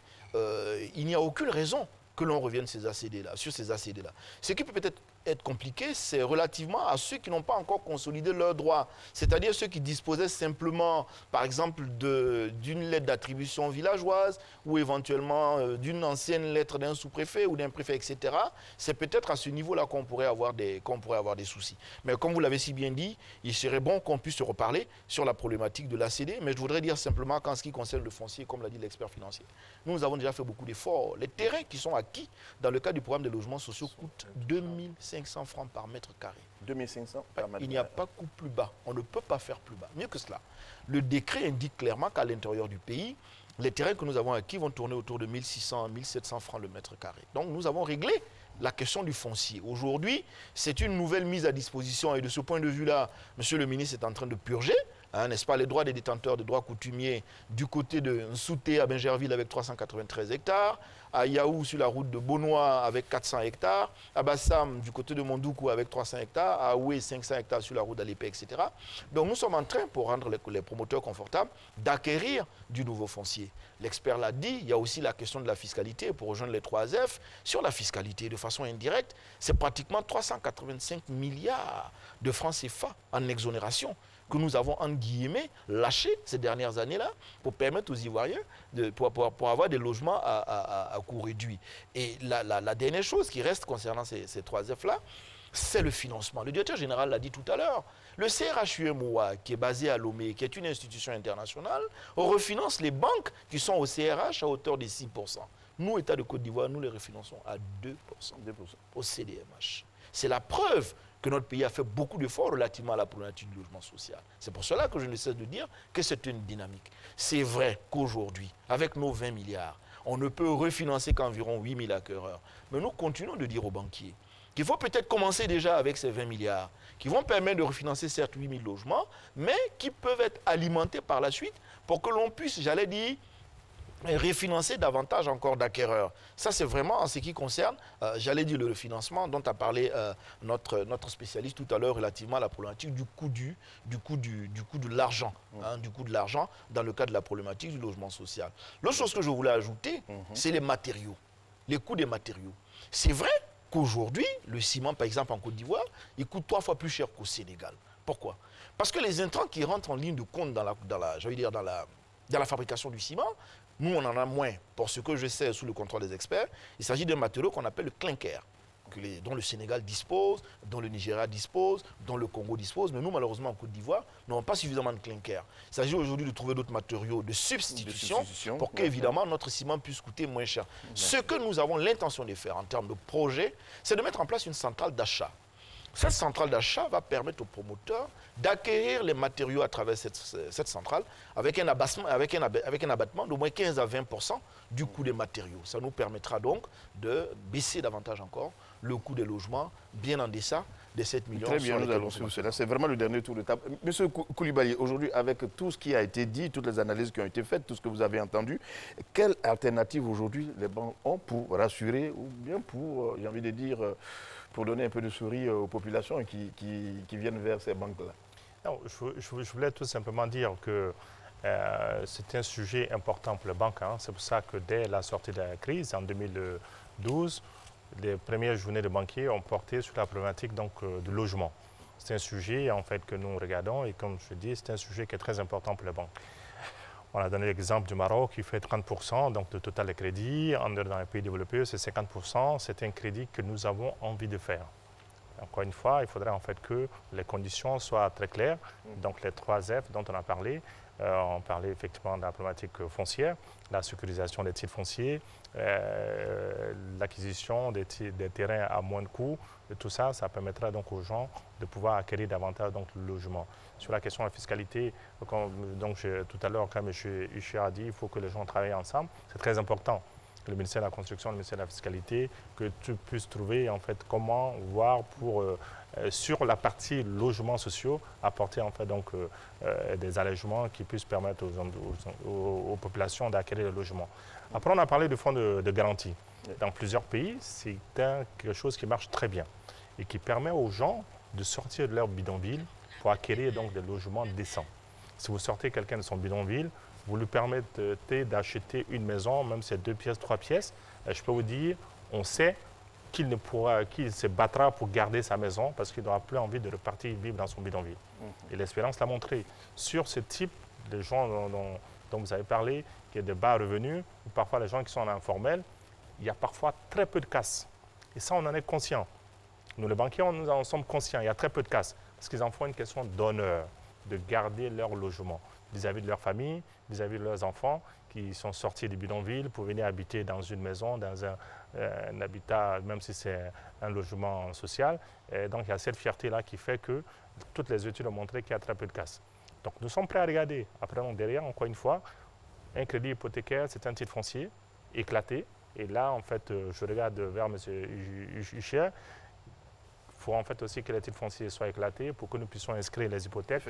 il n'y a aucune raison que l'on revienne sur ces ACD-là. Ce qui peut peut-être être compliqué, c'est relativement à ceux qui n'ont pas encore consolidé leurs droits. C'est-à-dire ceux qui disposaient simplement, par exemple, d'une lettre d'attribution villageoise ou éventuellement d'une ancienne lettre d'un sous-préfet ou d'un préfet, etc. C'est peut-être à ce niveau-là qu'on pourrait avoir des soucis. Mais comme vous l'avez si bien dit, il serait bon qu'on puisse se reparler sur la problématique de l'ACD. Mais je voudrais dire simplement qu'en ce qui concerne le foncier, comme l'a dit l'expert financier, nous avons déjà fait beaucoup d'efforts. Les terrains qui sont acquis dans le cadre du programme de logements sociaux coûtent 2500 francs par mètre carré. 2500 par mètre carré. Il n'y a pas coût plus bas. On ne peut pas faire plus bas. Mieux que cela, le décret indique clairement qu'à l'intérieur du pays, les terrains que nous avons acquis vont tourner autour de 1600 à 1700 francs le mètre carré. Donc nous avons réglé la question du foncier. Aujourd'hui, c'est une nouvelle mise à disposition et de ce point de vue-là, monsieur le ministre est en train de purger, n'est-ce pas, les droits des détenteurs de droits coutumiers du côté de Nsouté à Bingerville avec 393 hectares, à Yaou sur la route de Bonois avec 400 hectares, à Bassam du côté de Mondoukou avec 300 hectares, à Oué 500 hectares sur la route d'Alépé, etc. Donc nous sommes en train, pour rendre les promoteurs confortables, d'acquérir du nouveau foncier. L'expert l'a dit, il y a aussi la question de la fiscalité, pour rejoindre les 3F. Sur la fiscalité, de façon indirecte, c'est pratiquement 385 milliards de francs CFA en exonération que nous avons, en guillemets, lâché ces dernières années-là pour permettre aux Ivoiriens pour avoir des logements à coût réduit. Et la dernière chose qui reste concernant ces 3F-là, c'est le financement. Le directeur général l'a dit tout à l'heure. Le CRH-UMOA, qui est basé à Lomé, qui est une institution internationale, refinance les banques qui sont au CRH à hauteur de 6%. Nous, État de Côte d'Ivoire, nous les refinançons à 2%, au CDMH. C'est la preuve que notre pays a fait beaucoup d'efforts relativement à la problématique du logement social. C'est pour cela que je ne cesse de dire que c'est une dynamique. C'est vrai qu'aujourd'hui, avec nos 20 milliards, on ne peut refinancer qu'environ 8 000 acquéreurs. Mais nous continuons de dire aux banquiers qu'il faut peut-être commencer déjà avec ces 20 milliards, qui vont permettre de refinancer certes 8 000 logements, mais qui peuvent être alimentés par la suite pour que l'on puisse, j'allais dire, refinancer davantage encore d'acquéreurs. Ça, c'est vraiment en ce qui concerne, j'allais dire, le financement dont a parlé notre spécialiste tout à l'heure relativement à la problématique du coût de l'argent, du coût de l'argent dans le cadre de la problématique du logement social. L'autre chose que je voulais ajouter, c'est les matériaux, les coûts des matériaux. C'est vrai qu'aujourd'hui, le ciment, par exemple, en Côte d'Ivoire, il coûte 3 fois plus cher qu'au Sénégal. Pourquoi? Parce que les intrants qui rentrent en ligne de compte dans la fabrication du ciment, nous, on en a moins. Pour ce que je sais, sous le contrôle des experts, il s'agit d'un matériau qu'on appelle le clinker. dont le Sénégal dispose, dont le Nigeria dispose, dont le Congo dispose, mais nous, malheureusement, en Côte d'Ivoire, n'avons pas suffisamment de clinker. Il s'agit aujourd'hui de trouver d'autres matériaux de substitution pour qu'évidemment notre ciment puisse coûter moins cher. Ce que nous avons l'intention de faire en termes de projet, c'est de mettre en place une centrale d'achat. Cette centrale d'achat va permettre aux promoteurs d'acquérir les matériaux à travers cette centrale avec un abattement d'au moins 15 à 20% du coût des matériaux. Ça nous permettra donc de baisser davantage encore le coût des logements, bien en deçà des 7 millions. Très bien, nous allons suivre cela. C'est vraiment le dernier tour de table. Monsieur Koulibaly, aujourd'hui, avec tout ce qui a été dit, toutes les analyses qui ont été faites, tout ce que vous avez entendu, quelle alternative aujourd'hui les banques ont pour rassurer ou bien pour, j'ai envie de dire, pour donner un peu de souris aux populations qui viennent vers ces banques-là? Non, je voulais tout simplement dire que c'est un sujet important pour les banques. Hein. C'est pour ça que dès la sortie de la crise, en 2012, les premières journées de banquiers ont porté sur la problématique du logement. C'est un sujet en fait, que nous regardons et comme je dis, c'est un sujet qui est très important pour les banques. On a donné l'exemple du Maroc qui fait 30% donc de total de crédit. Dans les pays développés, c'est 50%. C'est un crédit que nous avons envie de faire. Encore une fois, il faudrait en fait que les conditions soient très claires. Donc les 3 F dont on a parlé, on parlait effectivement de la problématique foncière, la sécurisation des titres fonciers, l'acquisition des terrains à moins de coûts. Et tout ça, ça permettra donc aux gens de pouvoir acquérir davantage le logement. Sur la question de la fiscalité, tout à l'heure, quand M. Huchet a dit qu'il faut que les gens travaillent ensemble, c'est très important. Le ministère de la Construction, le ministère de la Fiscalité, que tu puisses trouver en fait comment voir pour sur la partie logements sociaux apporter en fait des allègements qui puissent permettre aux populations d'acquérir le logement. Après, on a parlé du fonds de garantie. Dans plusieurs pays, c'est quelque chose qui marche très bien et qui permet aux gens de sortir de leur bidonville pour acquérir donc des logements décents. Si vous sortez quelqu'un de son bidonville, vous lui permettez d'acheter une maison, même si c'est 2 pièces, 3 pièces, je peux vous dire, on sait qu'il se battra pour garder sa maison parce qu'il n'aura plus envie de repartir vivre dans son bidonville. Et l'expérience l'a montré. Sur ce type de gens dont vous avez parlé, qui est de bas revenus, ou parfois les gens qui sont en informel, il y a parfois très peu de casse. Et ça, on en est conscient. Nous, les banquiers, nous en sommes conscients. Il y a très peu de casse parce qu'ils en font une question d'honneur, de garder leur logement vis-à-vis de leur famille, vis-à-vis de leurs enfants qui sont sortis des bidonvilles pour venir habiter dans une maison, dans un habitat, même si c'est un logement social. Et donc, il y a cette fierté-là qui fait que toutes les études ont montré qu'il y a très peu de casse. Donc, nous sommes prêts à regarder. Après, derrière, encore une fois, un crédit hypothécaire, c'est un titre foncier éclaté. Et là, en fait, je regarde vers M. Huchet. Il faut en fait aussi que les titres fonciers soient éclatés pour que nous puissions inscrire les hypothèques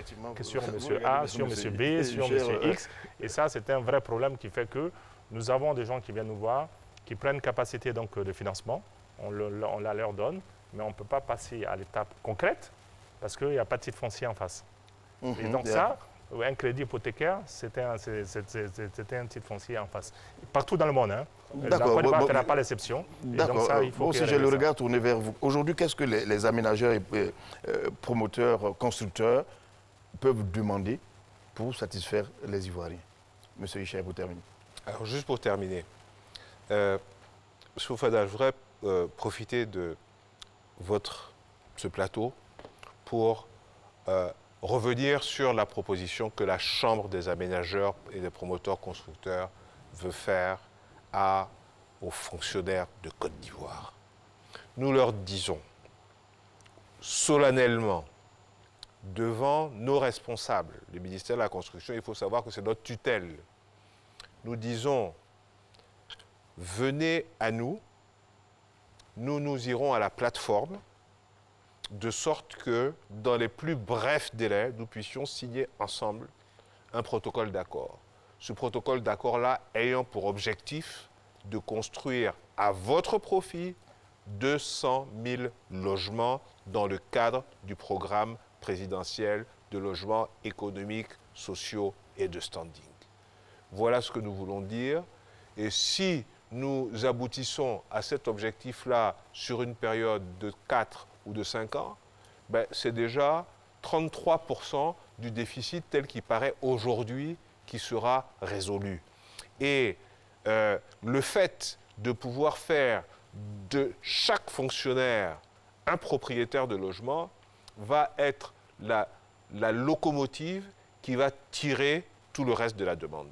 sur M. A, sur M. B, sur M. X. Et ça, c'est un vrai problème qui fait que nous avons des gens qui viennent nous voir, qui prennent capacité donc, de financement, on la leur donne, mais on ne peut pas passer à l'étape concrète parce qu'il n'y a pas de titre foncier en face. Et donc ça, un crédit hypothécaire, c'était un titre foncier en face. Partout dans le monde, hein. La Côte d'Ivoire ne fera pas l'exception. D'accord. Moi aussi, j'ai le regard tourné vers vous. Aujourd'hui, qu'est-ce que les aménageurs et promoteurs, constructeurs peuvent demander pour satisfaire les Ivoiriens? Monsieur Huchet, pour terminer. Alors, juste pour terminer, Monsieur Fofana, je voudrais profiter de ce plateau pour revenir sur la proposition que la Chambre des aménageurs et des promoteurs constructeurs veut faire aux fonctionnaires de Côte d'Ivoire. Nous leur disons solennellement, devant nos responsables, le ministère de la Construction, il faut savoir que c'est notre tutelle, nous disons, venez à nous, nous irons à la plateforme, de sorte que, dans les plus brefs délais, nous puissions signer ensemble un protocole d'accord. Ce protocole d'accord-là ayant pour objectif de construire à votre profit 200 000 logements dans le cadre du programme présidentiel de logements économiques, sociaux et de standing. Voilà ce que nous voulons dire. Et si nous aboutissons à cet objectif-là sur une période de 4 ou de 5 ans, ben c'est déjà 33% du déficit tel qu'il paraît aujourd'hui qui sera résolu. Et le fait de pouvoir faire de chaque fonctionnaire, un propriétaire de logement, va être la locomotive qui va tirer tout le reste de la demande.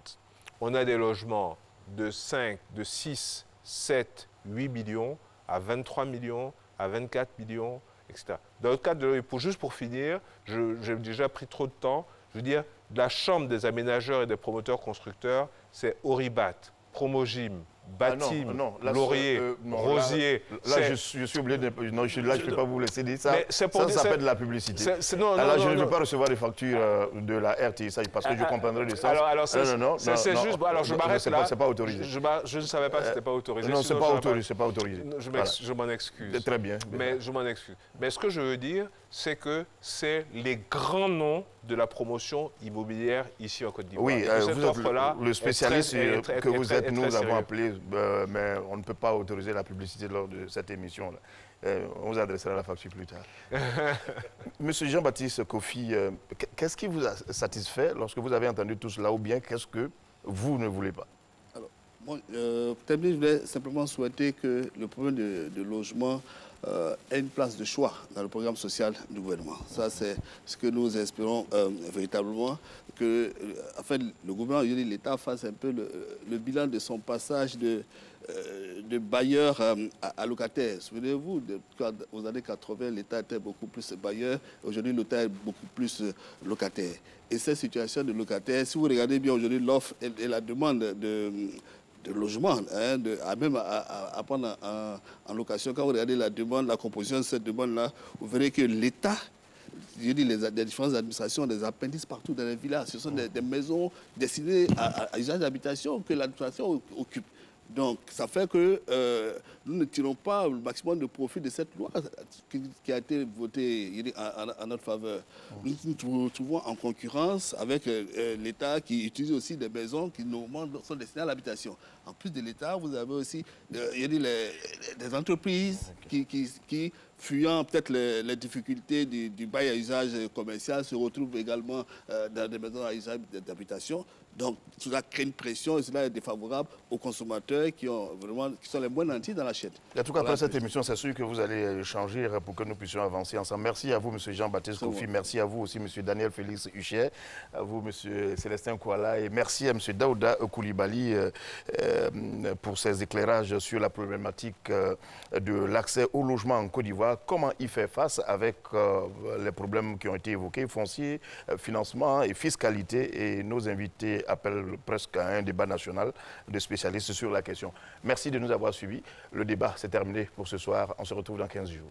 On a des logements de 5, de 6, 7, 8 millions à 23 millions, à 24 millions, etc. Dans le cadre de juste pour finir, j'ai déjà pris trop de temps, je veux dire, la Chambre des aménageurs et des promoteurs constructeurs, c'est Oribat, Promogym, Batim, Laurier, Rosier. Là, je suis obligé de... Non, je ne peux pas vous laisser dire ça. Ça s'appelle de la publicité. Je ne veux pas recevoir des factures de la RTSA parce que je comprendrai le sens. Alors, c'est juste... Alors, je m'arrête là. Ce n'est pas autorisé. Je ne savais pas que ce n'était pas autorisé. Non, ce n'est pas autorisé. C'est pas autorisé. Je m'en excuse. Très bien. Mais je m'en excuse. Mais ce que je veux dire, c'est que c'est les grands noms de la promotion immobilière ici en Côte d'Ivoire. Oui, vous êtes le spécialiste que vous êtes, nous avons appelé, mais on ne peut pas autoriser la publicité lors de cette émission-là. On vous adressera la facture plus tard. Monsieur Jean-Baptiste Kofi, qu'est-ce qui vous a satisfait lorsque vous avez entendu tout cela, ou bien qu'est-ce que vous ne voulez pas? Alors, moi, pour terminer, je voulais simplement souhaiter que le problème de logement ait une place de choix dans le programme social du gouvernement. Ça, c'est ce que nous espérons véritablement, que le gouvernement, l'État fasse un peu le bilan de son passage de bailleur à locataire. Souvenez-vous, aux années 80, l'État était beaucoup plus bailleur. Aujourd'hui, l'État est beaucoup plus locataire. Et cette situation de locataire, si vous regardez bien aujourd'hui l'offre et la demande de logement, même à prendre en location, quand vous regardez la demande, la composition de cette demande-là, vous verrez que l'État, les différentes administrations, des appendices partout dans les villages, ce sont des maisons destinées à usage d'habitation que l'administration occupe. Donc, ça fait que nous ne tirons pas le maximum de profit de cette loi qui a été votée en notre faveur. Nous nous trouvons en concurrence avec l'État qui utilise aussi des maisons qui normalement sont destinées à l'habitation. En plus de l'État, vous avez aussi des entreprises qui fuyant peut-être les difficultés du bail à usage commercial, se retrouvent également dans des maisons à usage d'habitation. Donc, cela crée une pression et cela est défavorable aux consommateurs qui sont les moins nantis dans la chaîne. En tout cas, après cette émission, c'est sûr que vous allez échanger pour que nous puissions avancer ensemble. Merci à vous, M. Jean-Baptiste Kofi. Merci à vous aussi, M. Daniel Félix Huchet. À vous, M. Célestin Kouala. Et merci à M. Daouda Koulibaly pour ses éclairages sur la problématique de l'accès au logement en Côte d'Ivoire. Comment y faire face avec les problèmes qui ont été évoqués, foncier, financement et fiscalité. Et nos invités appellent presque à un débat national de spécialistes sur la question. Merci de nous avoir suivis. Le débat s'est terminé pour ce soir. On se retrouve dans 15 jours.